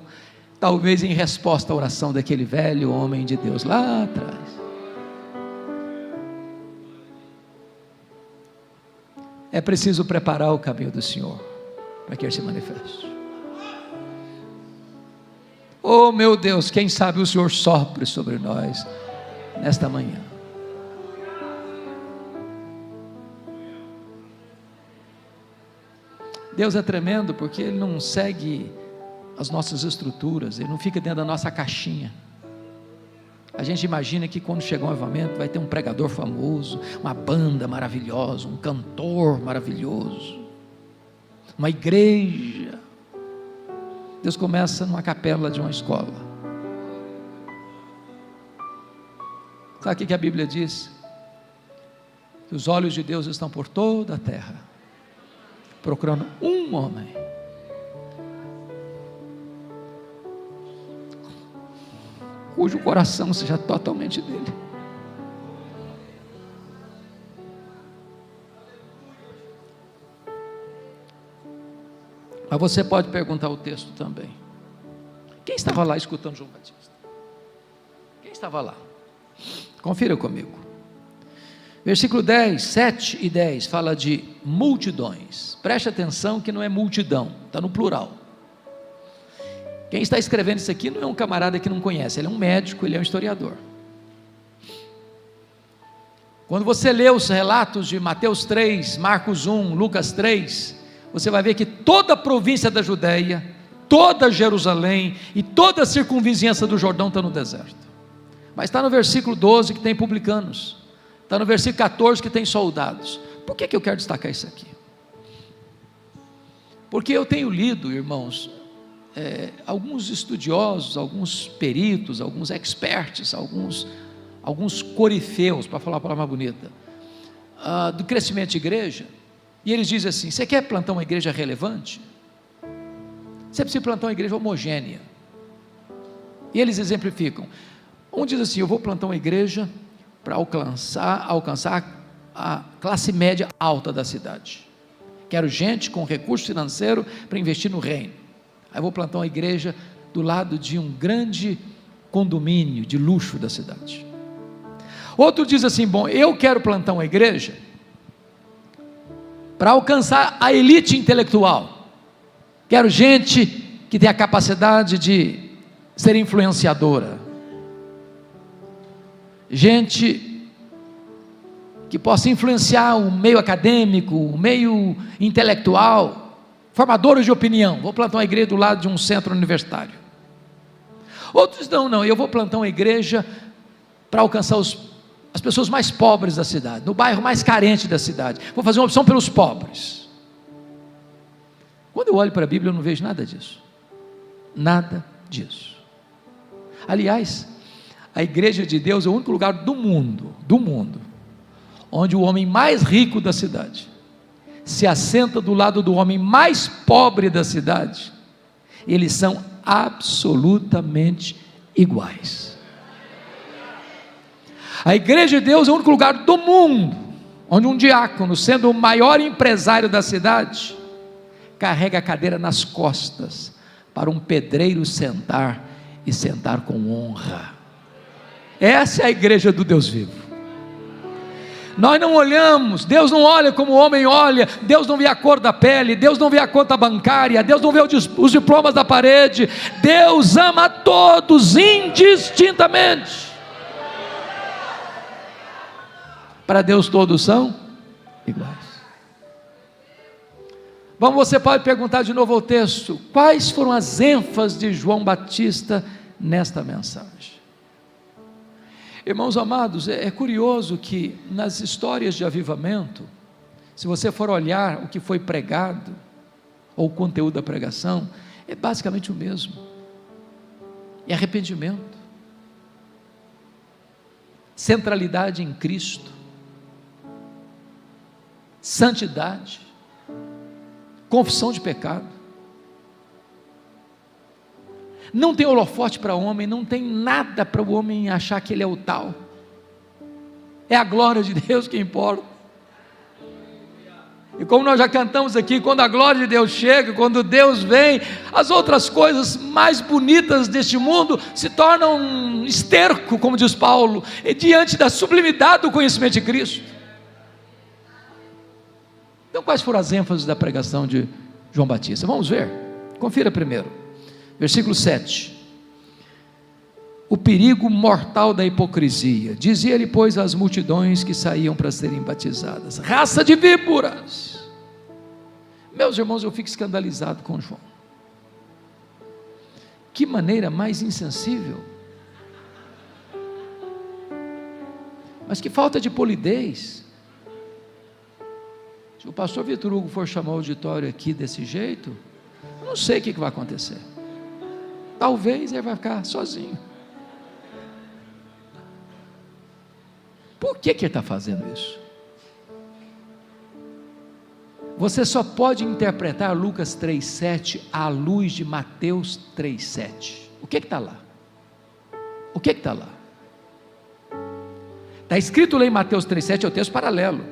talvez em resposta à oração daquele velho homem de Deus lá atrás. É preciso preparar o caminho do Senhor para que Ele se manifeste. Oh meu Deus, quem sabe o Senhor sopre sobre nós nesta manhã. Deus é tremendo, porque Ele não segue as nossas estruturas, Ele não fica dentro da nossa caixinha. A gente imagina que quando chegar um avivamento vai ter um pregador famoso, uma banda maravilhosa, um cantor maravilhoso, uma igreja. Deus começa numa capela de uma escola. Sabe o que a Bíblia diz? Que os olhos de Deus estão por toda a terra, procurando um homem cujo coração seja totalmente dele. Mas você pode perguntar o texto também. Quem estava lá escutando João Batista? Quem estava lá? Confira comigo. Versículo 10, 7 e 10 fala de multidões. Preste atenção que não é multidão, está no plural. Quem está escrevendo isso aqui não é um camarada que não conhece, ele é um médico, ele é um historiador. Quando você lê os relatos de Mateus 3, Marcos 1, Lucas 3, você vai ver que toda a província da Judéia, toda Jerusalém e toda a circunvizinhança do Jordão está no deserto. Mas está no versículo 12 que tem publicanos, está no versículo 14 que tem soldados. Por que eu quero destacar isso aqui? Porque eu tenho lido, irmãos, alguns estudiosos, alguns peritos, alguns experts, alguns corifeus, para falar a palavra bonita, do crescimento de igreja, e eles dizem assim: você quer plantar uma igreja relevante? Você precisa plantar uma igreja homogênea. E eles exemplificam. Um diz assim: eu vou plantar uma igreja para alcançar a classe média alta da cidade. Quero gente com recurso financeiro para investir no reino. Aí vou plantar uma igreja do lado de um grande condomínio de luxo da cidade. Outro diz assim: bom, eu quero plantar uma igreja para alcançar a elite intelectual. Quero gente que tenha a capacidade de ser influenciadora, gente que possa influenciar o meio acadêmico, o meio intelectual, formadores de opinião. Vou plantar uma igreja do lado de um centro universitário. Outros não, eu vou plantar uma igreja para alcançar as pessoas mais pobres da cidade, no bairro mais carente da cidade. Vou fazer uma opção pelos pobres. Quando eu olho para a Bíblia, eu não vejo nada disso. Nada disso. Aliás, a igreja de Deus é o único lugar do mundo, onde o homem mais rico da cidade se assenta do lado do homem mais pobre da cidade. Eles são absolutamente iguais. A igreja de Deus é o único lugar do mundo onde um diácono, sendo o maior empresário da cidade, carrega a cadeira nas costas para um pedreiro sentar, e sentar com honra. Essa é a igreja do Deus vivo. Nós não olhamos, Deus não olha como o homem olha. Deus não vê a cor da pele, Deus não vê a conta bancária, Deus não vê os diplomas da parede. Deus ama a todos indistintamente. Para Deus todos são iguais. Bom, você pode perguntar de novo ao texto: quais foram as ênfases de João Batista nesta mensagem? Irmãos amados, é curioso que nas histórias de avivamento, se você for olhar o que foi pregado, ou o conteúdo da pregação, é basicamente o mesmo. É arrependimento, centralidade em Cristo, santidade, confissão de pecado. Não tem holofote para o homem, não tem nada para o homem achar que ele é o tal. É a glória de Deus que importa. E como nós já cantamos aqui, quando a glória de Deus chega, quando Deus vem, as outras coisas mais bonitas deste mundo se tornam esterco, como diz Paulo, diante da sublimidade do conhecimento de Cristo. Então, quais foram as ênfases da pregação de João Batista? Vamos ver, confira primeiro. Versículo 7, o perigo mortal da hipocrisia. Dizia-lhe, pois, às multidões que saíam para serem batizadas: raça de víboras. Meus irmãos, eu fico escandalizado com João. Que maneira mais insensível, mas que falta de polidez. Se o pastor Vitor Hugo for chamar o auditório aqui desse jeito, eu não sei o que vai acontecer. Talvez ele vai ficar sozinho. Por que ele está fazendo isso? Você só pode interpretar Lucas 3,7 à luz de Mateus 3,7. O que está lá? O que está lá? Está escrito lá em Mateus 3,7, é o texto paralelo,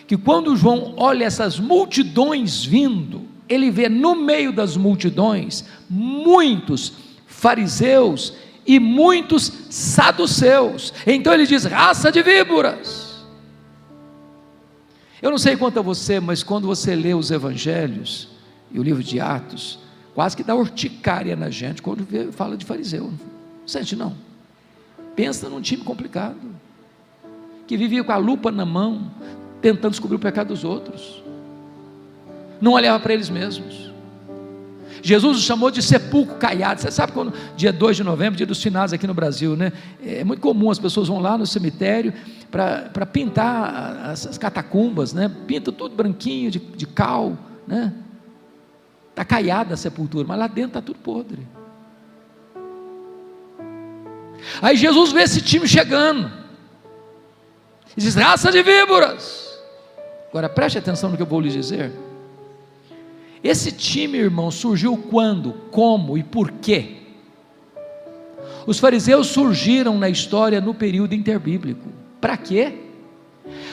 que quando João olha essas multidões vindo, ele vê no meio das multidões muitos fariseus e muitos saduceus. Então ele diz: raça de víboras. Eu não sei quanto a você, mas quando você lê os evangelhos e o livro de Atos, quase que dá urticária na gente quando fala de fariseu. Não sente não? Pensa num time complicado, que vivia com a lupa na mão, tentando descobrir o pecado dos outros. não olhavam para eles mesmos. Jesus os chamou de sepulcro caiado. Você sabe quando, dia 2 de novembro, dia dos finados aqui no Brasil, né? É muito comum, as pessoas vão lá no cemitério para pintar as catacumbas, né? Pinta tudo branquinho, de cal, né? Está caiada a sepultura, mas lá dentro está tudo podre. Aí Jesus vê esse time chegando e diz: raça de víboras. Agora preste atenção no que eu vou lhe dizer. Esse time, irmão, surgiu quando, como e por quê? Os fariseus surgiram na história no período interbíblico. Para quê?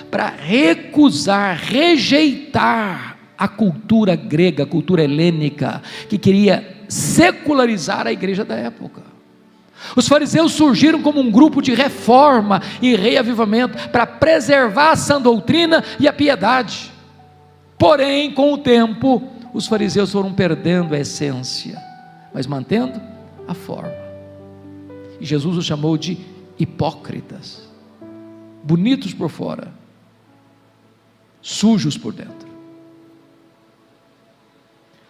Para recusar, rejeitar a cultura grega, a cultura helênica, que queria secularizar a igreja da época. Os fariseus surgiram como um grupo de reforma e reavivamento, para preservar a sã doutrina e a piedade. Porém, com o tempo, os fariseus foram perdendo a essência, mas mantendo a forma. E Jesus os chamou de hipócritas, bonitos por fora, sujos por dentro.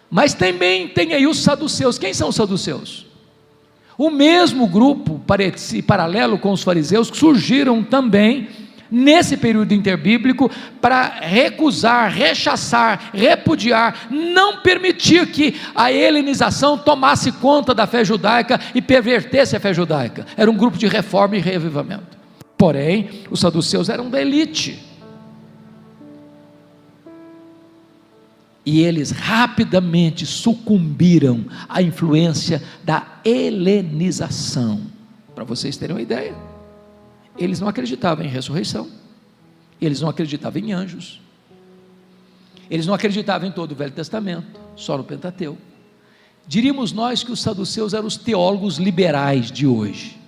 Mas também tem aí os saduceus. Quem são os saduceus? O mesmo grupo paralelo com os fariseus, que surgiram também nesse período interbíblico, para recusar, rechaçar, repudiar, não permitir que a helenização tomasse conta da fé judaica e pervertesse a fé judaica. Era um grupo de reforma e reavivamento. Porém, os saduceus eram da elite, e eles rapidamente sucumbiram à influência da helenização. Para vocês terem uma ideia, eles não acreditavam em ressurreição, eles não acreditavam em anjos, eles não acreditavam em todo o Velho Testamento, só no Pentateuco. Diríamos nós que os saduceus eram os teólogos liberais de hoje.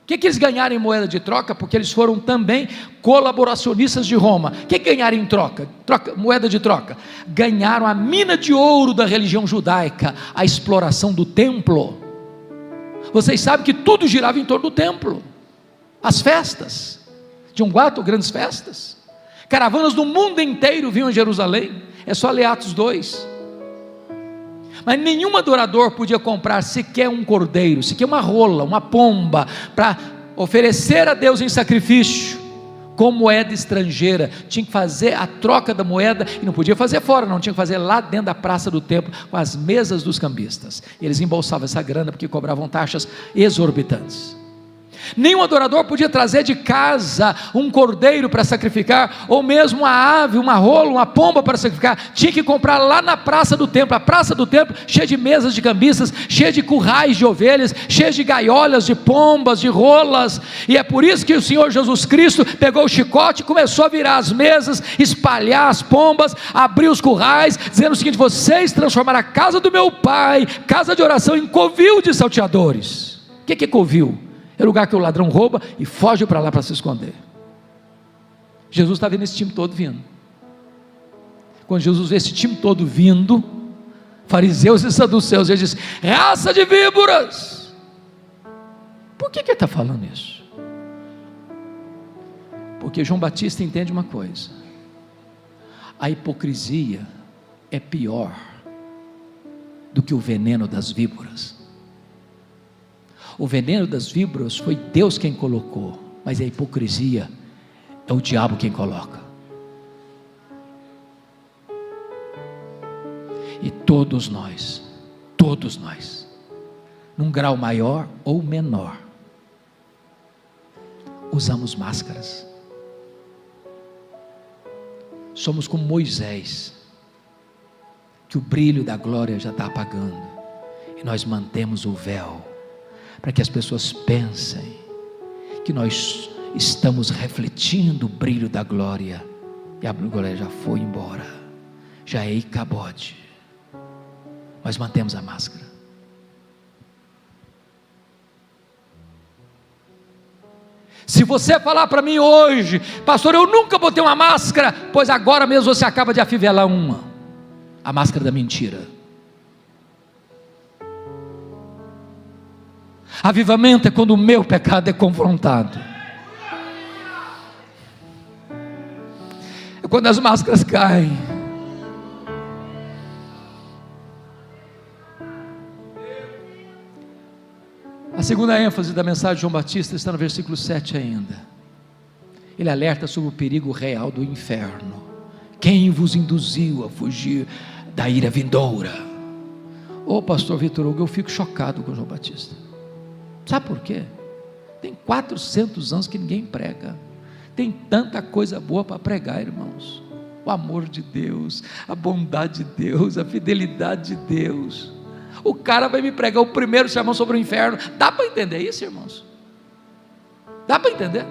O que eles ganharam em moeda de troca? Porque eles foram também colaboracionistas de Roma. O que ganharam em troca? Moeda de troca? Ganharam a mina de ouro da religião judaica, a exploração do templo. Vocês sabem que tudo girava em torno do templo. As festas, tinham 4 grandes festas, caravanas do mundo inteiro vinham a Jerusalém. É só ler Atos 2. Mas nenhum adorador podia comprar sequer um cordeiro, sequer uma rola, uma pomba, para oferecer a Deus em sacrifício, com moeda estrangeira. Tinha que fazer a troca da moeda, e não podia fazer fora, não, tinha que fazer lá dentro da praça do templo, com as mesas dos cambistas. Eles embolsavam essa grana, porque cobravam taxas exorbitantes. Nenhum adorador podia trazer de casa um cordeiro para sacrificar, ou mesmo uma ave, uma rola, uma pomba para sacrificar. Tinha que comprar lá na praça do templo. A praça do templo cheia de mesas de cambistas, cheia de currais de ovelhas, cheia de gaiolas de pombas, de rolas. E é por isso que o Senhor Jesus Cristo pegou o chicote e começou a virar as mesas, espalhar as pombas, abrir os currais, dizendo o seguinte: vocês transformaram a casa do meu pai, casa de oração, em covil de salteadores. O que é covil? É o lugar que o ladrão rouba e foge para lá para se esconder. Jesus está vendo esse time todo vindo. Quando Jesus vê esse time todo vindo, fariseus e saduceus, ele diz: raça de víboras. Por que ele está falando isso? Porque João Batista entende uma coisa: a hipocrisia é pior do que o veneno das víboras. O veneno das víboras foi Deus quem colocou, mas a hipocrisia é o diabo quem coloca. E todos nós, num grau maior ou menor, usamos máscaras. Somos como Moisés, que o brilho da glória já está apagando, e nós mantemos o véu, para que as pessoas pensem que nós estamos refletindo o brilho da glória, e a glória já foi embora, já é Icabode. Nós mantemos a máscara. Se você falar para mim hoje: pastor, eu nunca botei uma máscara, pois agora mesmo você acaba de afivelar a máscara da mentira. Avivamento é quando o meu pecado é confrontado, é quando as máscaras caem. A segunda ênfase da mensagem de João Batista está no versículo 7 ainda. Ele alerta sobre o perigo real do inferno. Quem vos induziu a fugir da ira vindoura? Ô pastor Vitor Hugo, eu fico chocado com João Batista. Sabe por quê? Tem 400 anos que ninguém prega. Tem tanta coisa boa para pregar, irmãos. O amor de Deus, a bondade de Deus, a fidelidade de Deus. O cara vai me pregar o primeiro sermão sobre o inferno. Dá para entender isso, irmãos? Dá para entender?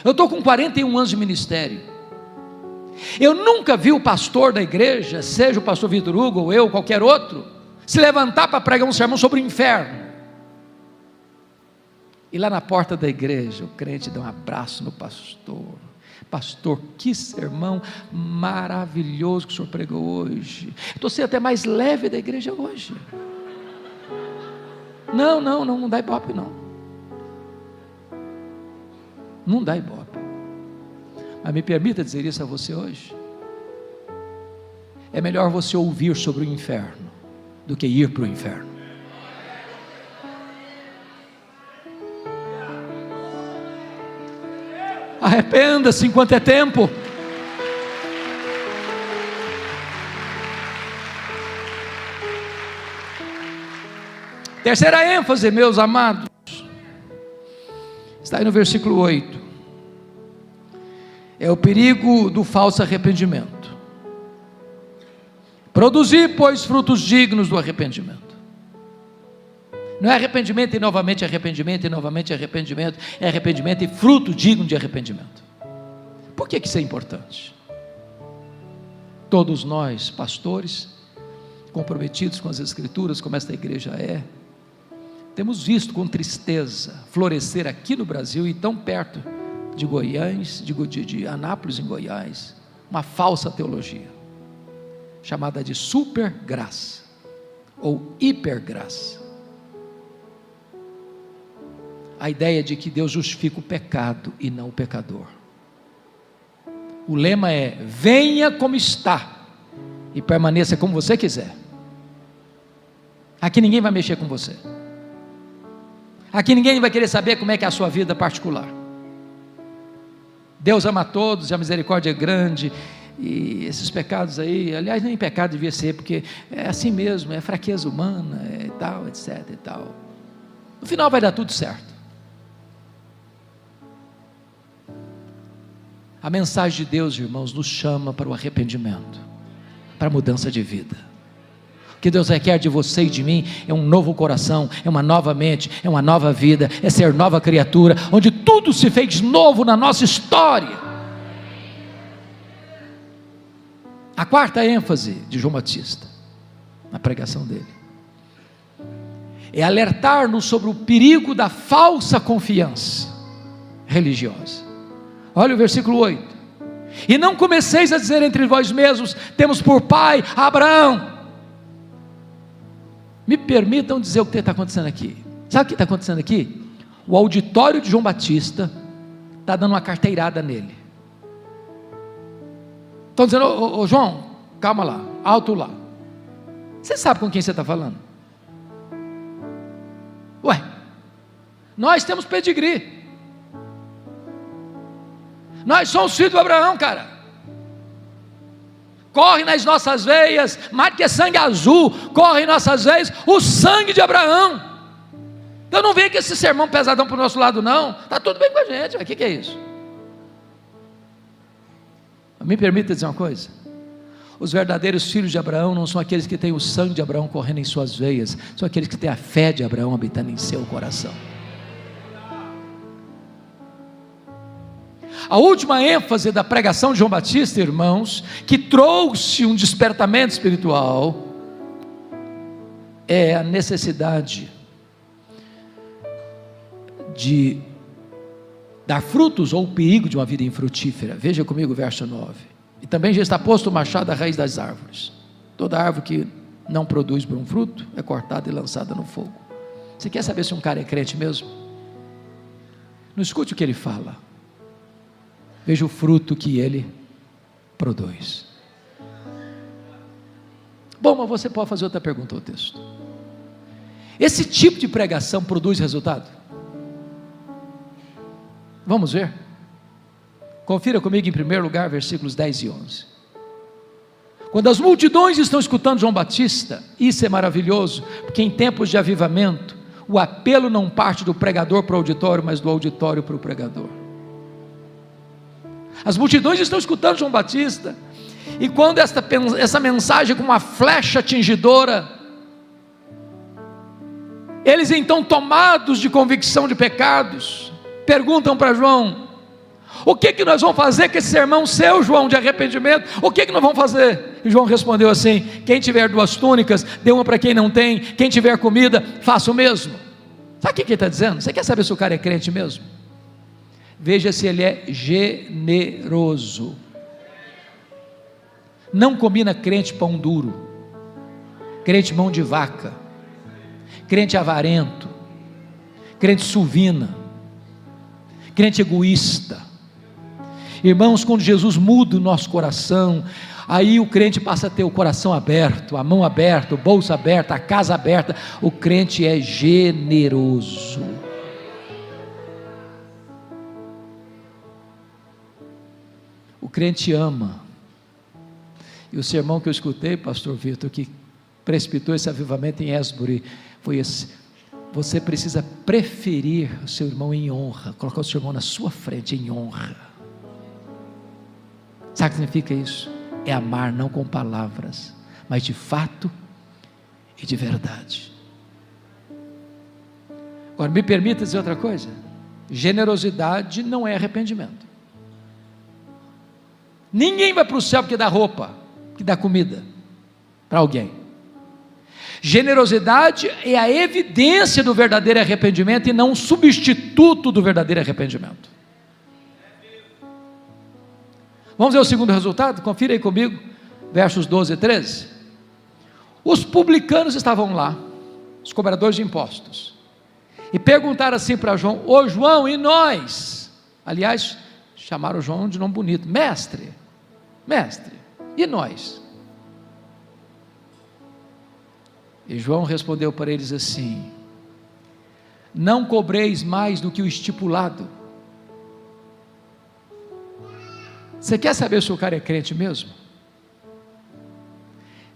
Eu estou com 41 anos de ministério. Eu nunca vi o pastor da igreja, seja o pastor Vitor Hugo ou eu, qualquer outro, se levantar para pregar um sermão sobre o inferno. E lá na porta da igreja, o crente dá um abraço no pastor. Pastor, que sermão maravilhoso que o senhor pregou hoje. Estou sendo até mais leve da igreja hoje. Não dá ibope não. Não dá ibope. Mas me permita dizer isso a você hoje. É melhor você ouvir sobre o inferno do que ir para o inferno. Arrependa-se enquanto é tempo. Terceira ênfase, meus amados, está aí no versículo 8. É o perigo do falso arrependimento. Produzir, pois, frutos dignos do arrependimento. Não é arrependimento e novamente arrependimento e novamente arrependimento, é arrependimento e fruto digno de arrependimento. Por que isso é importante? Todos nós, pastores, comprometidos com as Escrituras, como esta igreja é, temos visto com tristeza florescer aqui no Brasil e tão perto de Goiás, de Anápolis em Goiás, uma falsa teologia, chamada de supergraça, ou hipergraça. A ideia de que Deus justifica o pecado e não o pecador. O lema é: venha como está e permaneça como você quiser. Aqui ninguém vai mexer com você. Aqui ninguém vai querer saber como é que é a sua vida particular. Deus ama a todos e a misericórdia é grande. E esses pecados aí, aliás, nem pecado devia ser, porque é assim mesmo, é fraqueza humana, é tal, etc e tal. No final vai dar tudo certo. A mensagem de Deus, irmãos, nos chama para o arrependimento, para a mudança de vida. O que Deus requer de você e de mim é um novo coração, é uma nova mente, é uma nova vida, é ser nova criatura, onde tudo se fez novo na nossa história. A quarta ênfase de João Batista, na pregação dele, é alertar-nos sobre o perigo da falsa confiança religiosa. Olha o versículo 8: e não comeceis a dizer entre vós mesmos, temos por pai Abraão. Me permitam dizer o que está acontecendo aqui. Sabe o que está acontecendo aqui? O auditório de João Batista está dando uma carteirada nele. Estão dizendo: ô João, calma lá, alto lá. Você sabe com quem você está falando? Ué, nós temos pedigree. Nós somos filhos de Abraão, cara. Corre nas nossas veias, mais que sangue azul, corre em nossas veias o sangue de Abraão. Então não vem com esse sermão pesadão para o nosso lado não. Está tudo bem com a gente, o que é isso? Me permita dizer uma coisa: os verdadeiros filhos de Abraão não são aqueles que têm o sangue de Abraão correndo em suas veias, são aqueles que têm a fé de Abraão habitando em seu coração. A última ênfase da pregação de João Batista, irmãos, que trouxe um despertamento espiritual, é a necessidade de dar frutos ou o perigo de uma vida infrutífera. Veja comigo o verso 9: e também já está posto o machado à raiz das árvores. Toda árvore que não produz bom fruto é cortada e lançada no fogo. Você quer saber se um cara é crente mesmo? Não escute o que ele fala. veja o fruto que ele produz. Bom, mas você pode fazer outra pergunta ao texto. Esse tipo de pregação produz resultado? Vamos ver? Confira comigo em primeiro lugar, versículos 10 e 11. Quando as multidões estão escutando João Batista, isso é maravilhoso, porque em tempos de avivamento, o apelo não parte do pregador para o auditório, mas do auditório para o pregador. As multidões estão escutando João Batista, e quando essa mensagem com uma flecha atingidora, eles então, tomados de convicção de pecados, perguntam para João: o que nós vamos fazer com esse sermão seu, João, de arrependimento? O que nós vamos fazer? E João respondeu assim: quem tiver 2 túnicas, dê uma para quem não tem. Quem tiver comida, faça o mesmo. Sabe o que ele está dizendo? Você quer saber se o cara é crente mesmo? Veja se ele é generoso. Não combina crente pão duro, crente mão de vaca, crente avarento, crente suvina, crente egoísta. Irmãos, quando Jesus muda o nosso coração, aí o crente passa a ter o coração aberto, a mão aberta, o bolso aberto, a casa aberta. O crente é generoso. O crente ama. E o sermão que eu escutei, pastor Vitor, que precipitou esse avivamento em Esbury, foi esse: você precisa preferir o seu irmão em honra, colocar o seu irmão na sua frente em honra. Sabe o que significa isso? É amar não com palavras, mas de fato e de verdade. Agora me permita dizer outra coisa: generosidade não é arrependimento. Ninguém vai para o céu porque dá roupa, que dá comida para alguém. Generosidade é a evidência do verdadeiro arrependimento e não um substituto do verdadeiro arrependimento. Vamos ver o segundo resultado? Confira aí comigo, versos 12 e 13. Os publicanos estavam lá, os cobradores de impostos, e perguntaram assim para João: ô João, e nós? Aliás, chamaram João de nome bonito: mestre, e nós? E João respondeu para eles assim: não cobreis mais do que o estipulado. Você quer saber se o cara é crente mesmo?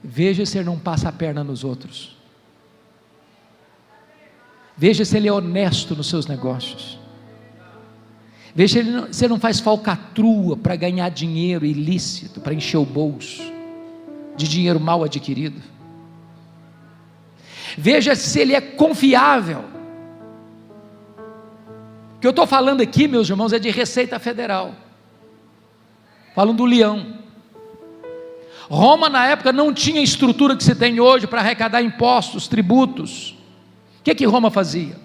Veja se ele não passa a perna nos outros. Veja se ele é honesto nos seus negócios. Veja se ele não faz falcatrua para ganhar dinheiro ilícito, para encher o bolso de dinheiro mal adquirido. Veja se ele é confiável. O que eu estou falando aqui, meus irmãos, é de Receita Federal, falando do leão. Roma na época não tinha a estrutura que se tem hoje para arrecadar impostos, tributos. O que Roma fazia?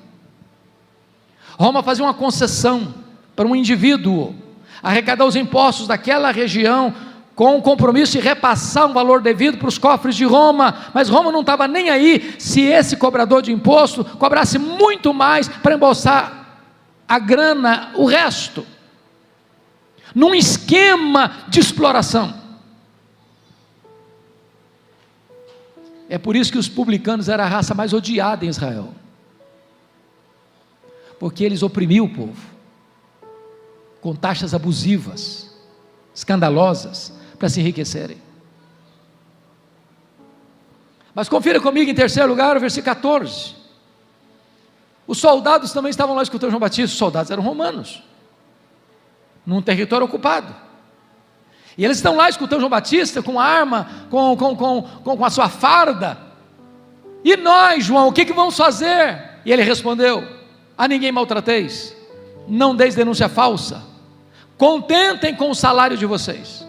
Roma fazia uma concessão para um indivíduo arrecadar os impostos daquela região, com o compromisso de repassar um valor devido para os cofres de Roma. Mas Roma não estava nem aí se esse cobrador de imposto cobrasse muito mais para embolsar a grana, o resto, num esquema de exploração. É por isso que os publicanos eram a raça mais odiada em Israel, porque eles oprimiam o povo com taxas abusivas, escandalosas, para se enriquecerem. Mas confira comigo em terceiro lugar o versículo 14. Os soldados também estavam lá escutando João Batista. Os soldados eram romanos, num território ocupado, e eles estão lá escutando João Batista com a arma, com a sua farda. E nós, João, o que vamos fazer? E ele respondeu: a ninguém maltrateis, não deis denúncia falsa, contentem com o salário de vocês.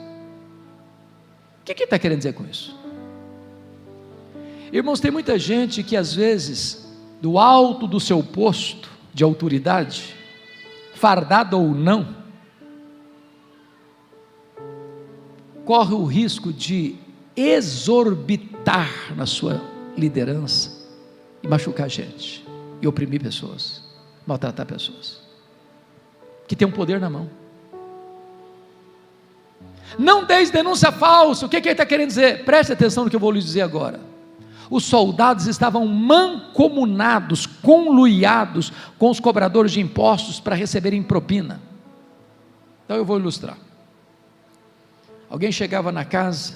O que ele está querendo dizer com isso? Irmãos, tem muita gente que às vezes, do alto do seu posto de autoridade, fardado ou não, corre o risco de exorbitar na sua liderança e machucar gente, e oprimir pessoas, maltratar pessoas, que tem um poder na mão. Não deis denúncia falsa. O que ele está querendo dizer? Preste atenção no que eu vou lhe dizer agora. Os soldados estavam mancomunados, conluiados com os cobradores de impostos para receberem propina. Então eu vou ilustrar. Alguém chegava na casa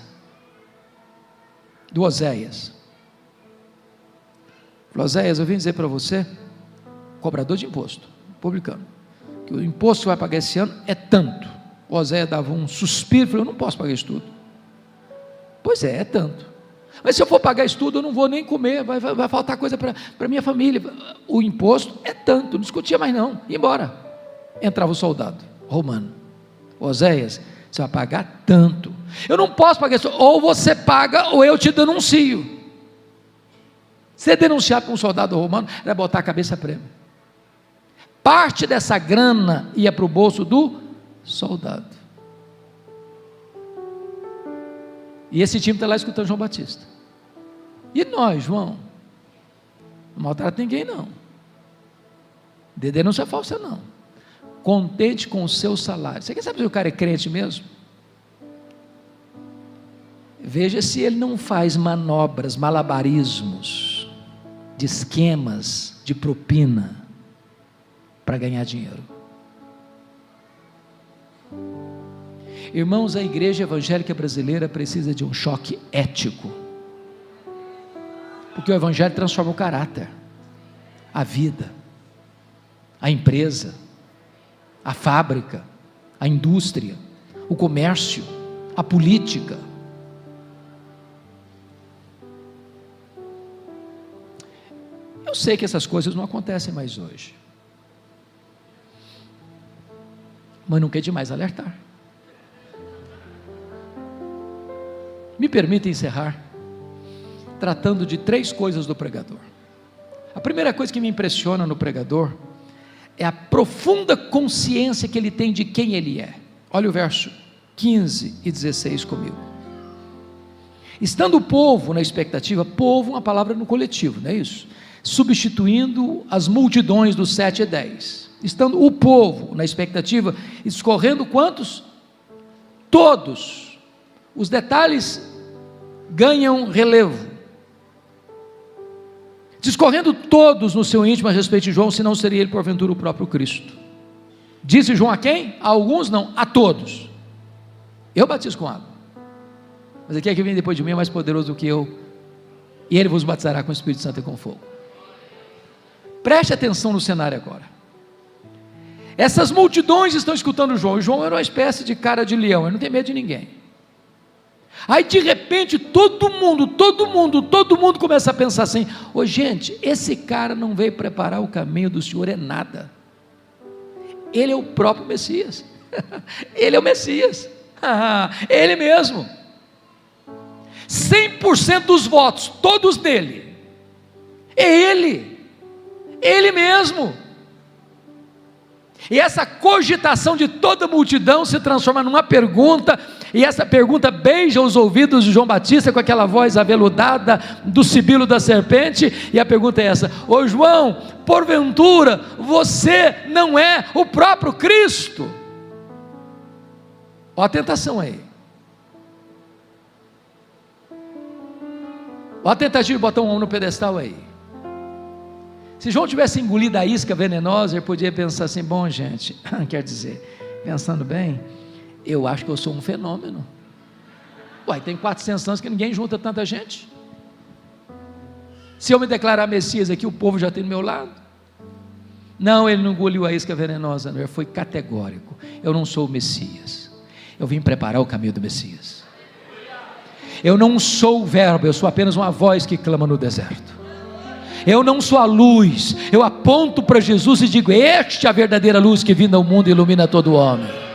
do Oséias. Falou: Oséias, eu vim dizer para você, cobrador de imposto, publicano, que o imposto que vai pagar esse ano é tanto. O Oséias dava um suspiro e falou: eu não posso pagar isso tudo. Pois é tanto. Mas se eu for pagar isso tudo, eu não vou nem comer, vai faltar coisa para minha família. O imposto é tanto, não discutia mais não, ia embora. Entrava o soldado romano: Oséias, você vai pagar tanto. Eu não posso pagar isso, ou você paga ou eu te denuncio. Ser denunciado por um soldado romano era botar a cabeça a prêmio. Parte dessa grana ia para o bolso do soldado. E esse time está lá escutando João Batista. E nós, João? Não maltrata ninguém não. De denúncia falsa não. Contente com o seu salário. Você quer saber se o cara é crente mesmo? Veja se ele não faz manobras, malabarismos, de esquemas, de propina, para ganhar dinheiro. Irmãos, a igreja evangélica brasileira precisa de um choque ético, porque o evangelho transforma o caráter, a vida, a empresa, a fábrica, a indústria, o comércio, a política. Eu sei que essas coisas não acontecem mais hoje, mas nunca é demais alertar. Me permita encerrar tratando de 3 coisas do pregador. A primeira coisa que me impressiona no pregador é a profunda consciência que ele tem de quem ele é. Olha o verso 15 e 16 comigo. Estando o povo na expectativa, povo, uma palavra no coletivo, não é isso? Substituindo as multidões dos 7 e 10. Estando o povo na expectativa, escorrendo quantos? Todos. Os detalhes ganham relevo. Discorrendo todos no seu íntimo a respeito de João, se não seria ele porventura o próprio Cristo. Disse João a quem? A alguns não, a todos. Eu batizo com água, mas aquele que vem depois de mim é mais poderoso do que eu, e ele vos batizará com o Espírito Santo e com fogo. Preste atenção no cenário agora. Essas multidões estão escutando João, e João era uma espécie de cara de leão, ele não tem medo de ninguém. Aí de repente todo mundo começa a pensar assim: ô gente, esse cara não veio preparar o caminho do Senhor é nada, ele é o próprio Messias, ele é o Messias, ele mesmo, 100% dos votos, todos dele, é ele mesmo. E essa cogitação de toda a multidão se transforma numa pergunta, e essa pergunta beija os ouvidos de João Batista com aquela voz aveludada do sibilo da serpente, e a pergunta é essa: ô João, porventura você não é o próprio Cristo? Olha a tentação aí, olha a tentativa de botar um homem no pedestal aí. Se João tivesse engolido a isca venenosa, ele podia pensar assim: bom gente, quer dizer, pensando bem, eu acho que eu sou um fenômeno. Uai, tem 400 anos que ninguém junta tanta gente. Se eu me declarar Messias aqui, o povo já tem do meu lado. Não, ele não engoliu a isca venenosa, não, ele foi categórico: eu não sou o Messias, eu vim preparar o caminho do Messias. Eu não sou o verbo, eu sou apenas uma voz que clama no deserto. Eu não sou a luz, eu aponto para Jesus e digo: este é a verdadeira luz que vindo ao mundo ilumina todo homem.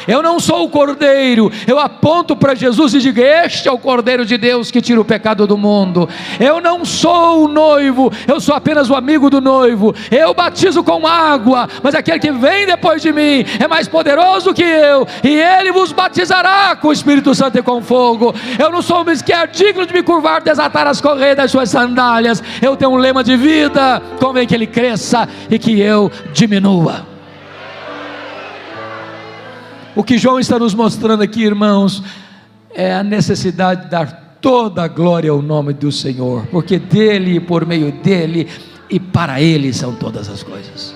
Eu não sou o cordeiro, eu aponto para Jesus e digo: este é o cordeiro de Deus que tira o pecado do mundo. Eu não sou o noivo, eu sou apenas o amigo do noivo. Eu batizo com água, mas aquele que vem depois de mim é mais poderoso que eu, e ele vos batizará com o Espírito Santo e com fogo. Eu não sou o que é digno de me curvar, desatar as correias das suas sandálias. Eu tenho um lema de vida: convém que ele cresça e que eu diminua. O que João está nos mostrando aqui, irmãos, é a necessidade de dar toda a glória ao nome do Senhor, porque dele, por meio dele e para ele são todas as coisas.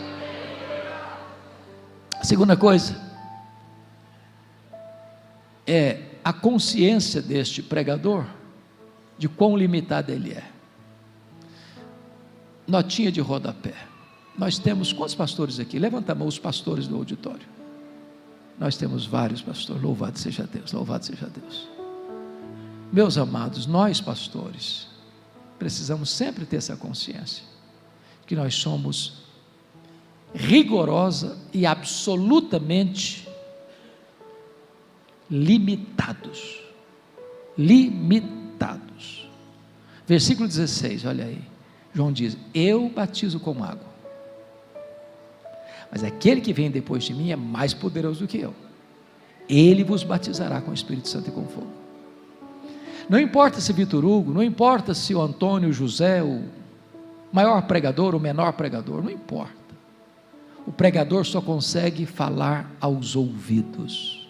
A segunda coisa é a consciência deste pregador de quão limitado ele é. Notinha de rodapé. Nós temos quantos pastores aqui? Levanta a mão os pastores do auditório. Nós temos vários pastores. Louvado seja Deus, louvado seja Deus. Meus amados, nós pastores precisamos sempre ter essa consciência que nós somos rigorosa e absolutamente limitados. Versículo 16, olha aí. João diz: eu batizo com água, mas aquele que vem depois de mim é mais poderoso do que eu. Ele vos batizará com o Espírito Santo e com fogo. Não importa se Vitor Hugo, não importa se o Antônio, o José, o maior pregador, o menor pregador, não importa. O pregador só consegue falar aos ouvidos.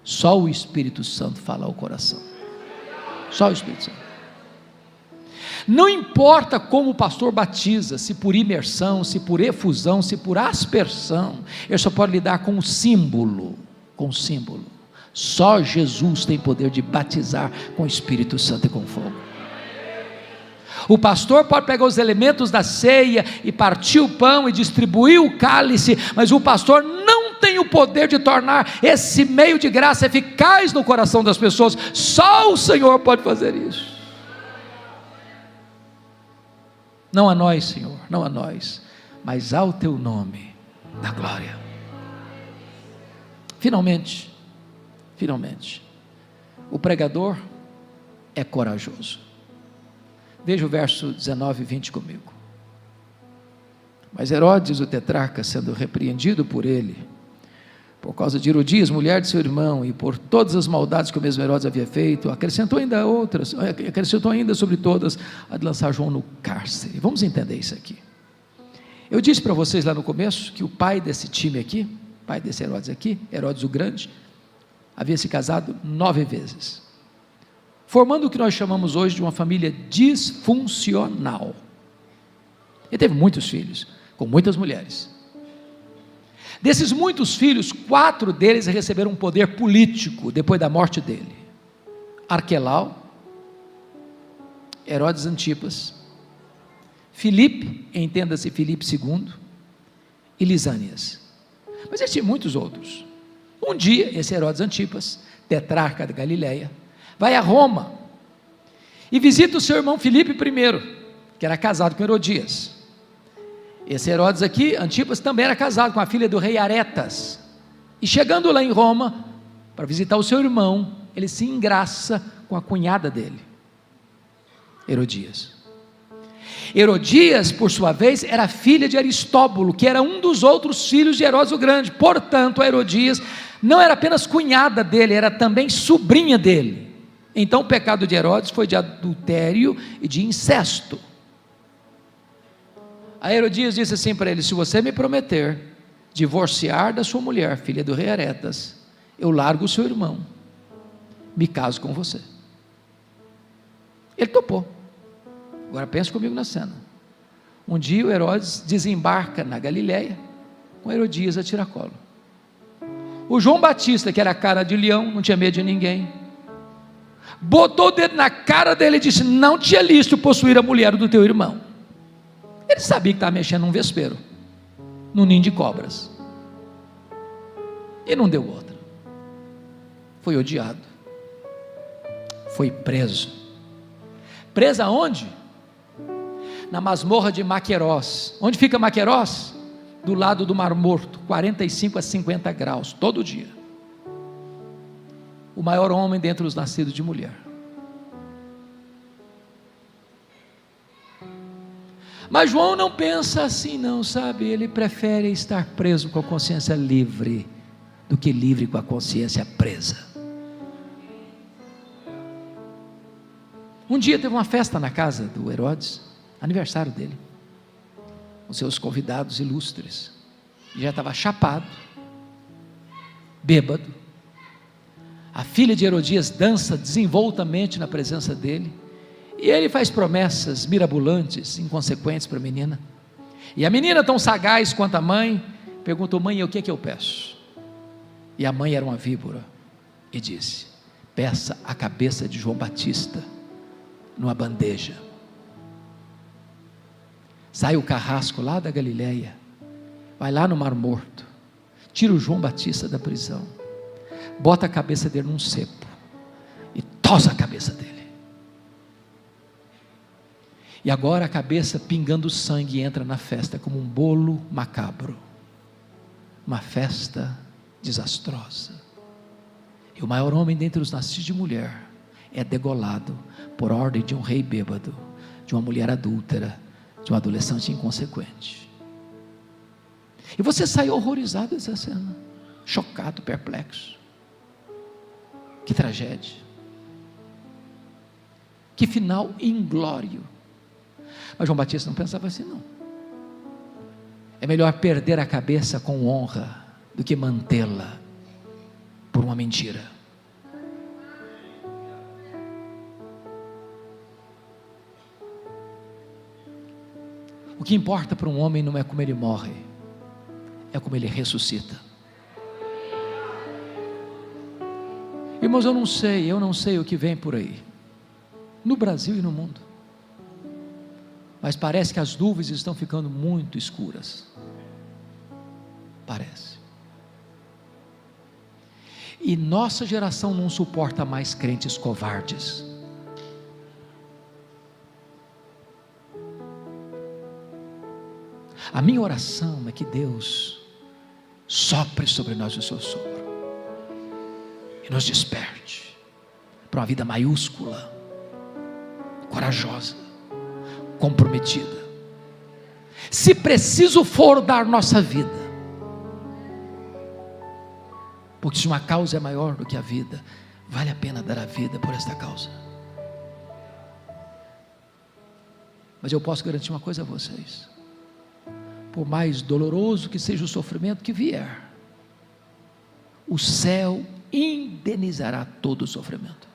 Só o Espírito Santo fala ao coração. Só o Espírito Santo. Não importa como o pastor batiza, se por imersão, se por efusão, se por aspersão, ele só pode lidar com o símbolo, Só Jesus tem poder de batizar com o Espírito Santo e com fogo. O pastor pode pegar os elementos da ceia e partir o pão e distribuir o cálice, mas o pastor não tem o poder de tornar esse meio de graça eficaz no coração das pessoas. Só o Senhor pode fazer isso. Não a nós, Senhor, não a nós, mas ao teu nome da glória. Finalmente, o pregador é corajoso. Veja o verso 19 e 20 comigo. Mas Herodes, o tetrarca, sendo repreendido por ele, por causa de Herodias, mulher de seu irmão, e por todas as maldades que o mesmo Herodes havia feito, acrescentou ainda sobre todas a de lançar João no cárcere. Vamos entender isso aqui. Eu disse para vocês lá no começo que o pai desse time aqui, pai desse Herodes aqui, Herodes o Grande, havia se casado 9 vezes, formando o que nós chamamos hoje de uma família disfuncional. Ele teve muitos filhos, com muitas mulheres. Desses muitos filhos, 4 deles receberam um poder político depois da morte dele: Arquelau, Herodes Antipas, Filipe, entenda-se Filipe II, e Lisânias. Mas existem muitos outros. Um dia, esse Herodes Antipas, tetrarca da Galileia, vai a Roma e visita o seu irmão Filipe I, que era casado com Herodias. Esse Herodes aqui, Antipas, também era casado com a filha do rei Aretas. E chegando lá em Roma, para visitar o seu irmão, ele se engraça com a cunhada dele, Herodias. Herodias, por sua vez, era filha de Aristóbulo, que era um dos outros filhos de Herodes o Grande. Portanto, a Herodias não era apenas cunhada dele, era também sobrinha dele. Então o pecado de Herodes foi de adultério e de incesto. A Herodias disse assim para ele: se você me prometer divorciar da sua mulher, filha do rei Aretas, eu largo o seu irmão, me caso com você. Ele topou. Agora pense comigo na cena. Um dia o Herodes desembarca na Galileia com Herodias a tiracolo. O João Batista, que era cara de leão, não tinha medo de ninguém, botou o dedo na cara dele e disse: não te é lícito possuir a mulher do teu irmão. Ele sabia que estava mexendo num vespeiro, num ninho de cobras, e não deu outra. Foi odiado, foi preso. Preso aonde? Na masmorra de Maquerós. Onde fica Maquerós? Do lado do Mar Morto, 45 a 50 graus, todo dia. O maior homem dentre os nascidos de mulher. Mas João não pensa assim não, sabe? Ele prefere estar preso com a consciência livre do que livre com a consciência presa. Um dia teve uma festa na casa do Herodes, aniversário dele, com seus convidados ilustres. Ele já estava chapado, bêbado. A filha de Herodias dança desenvoltamente na presença dele, e ele faz promessas mirabolantes, inconsequentes para a menina. E a menina, tão sagaz quanto a mãe, perguntou: mãe, o que é que eu peço? E a mãe era uma víbora, e disse: peça a cabeça de João Batista numa bandeja. Sai o carrasco lá da Galileia, vai lá no Mar Morto, tira o João Batista da prisão, bota a cabeça dele num cepo e tosa a cabeça dele. E agora a cabeça, pingando sangue, entra na festa como um bolo macabro, uma festa desastrosa. E o maior homem dentre os nascidos de mulher é degolado por ordem de um rei bêbado, de uma mulher adúltera, de um adolescente inconsequente. E você sai horrorizado dessa cena, chocado, perplexo. Que tragédia, que final inglório. Mas João Batista não pensava assim, não. É melhor perder a cabeça com honra do que mantê-la por uma mentira. O que importa para um homem não é como ele morre, é como ele ressuscita. Irmãos, eu não sei o que vem por aí, no Brasil e no mundo, mas parece que as nuvens estão ficando muito escuras, parece, e nossa geração não suporta mais crentes covardes. A minha oração é que Deus sopre sobre nós o seu sopro e nos desperte para uma vida maiúscula, corajosa, comprometida. Se preciso for dar nossa vida, porque se uma causa é maior do que a vida, vale a pena dar a vida por esta causa. Mas eu posso garantir uma coisa a vocês: por mais doloroso que seja o sofrimento que vier, o céu indenizará todo o sofrimento,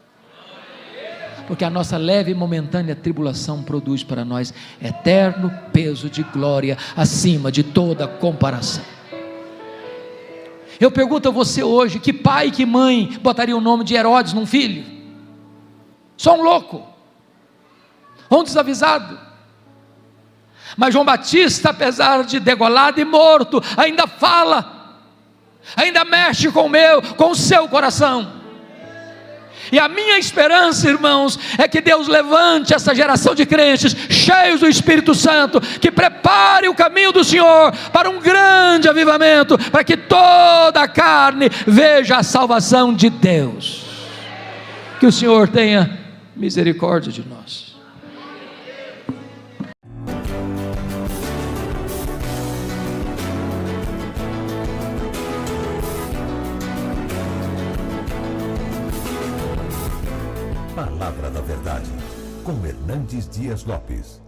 porque a nossa leve e momentânea tribulação produz para nós eterno peso de glória acima de toda comparação. Eu pergunto a você hoje: que pai e que mãe botaria o nome de Herodes num filho? Só um louco, ou um desavisado. Mas João Batista, apesar de degolado e morto, ainda fala, ainda mexe com o seu coração. E a minha esperança, irmãos, é que Deus levante essa geração de crentes cheios do Espírito Santo, que prepare o caminho do Senhor para um grande avivamento, para que toda a carne veja a salvação de Deus. Que o Senhor tenha misericórdia de nós. Palavra da Verdade, com Hernandes Dias Lopes.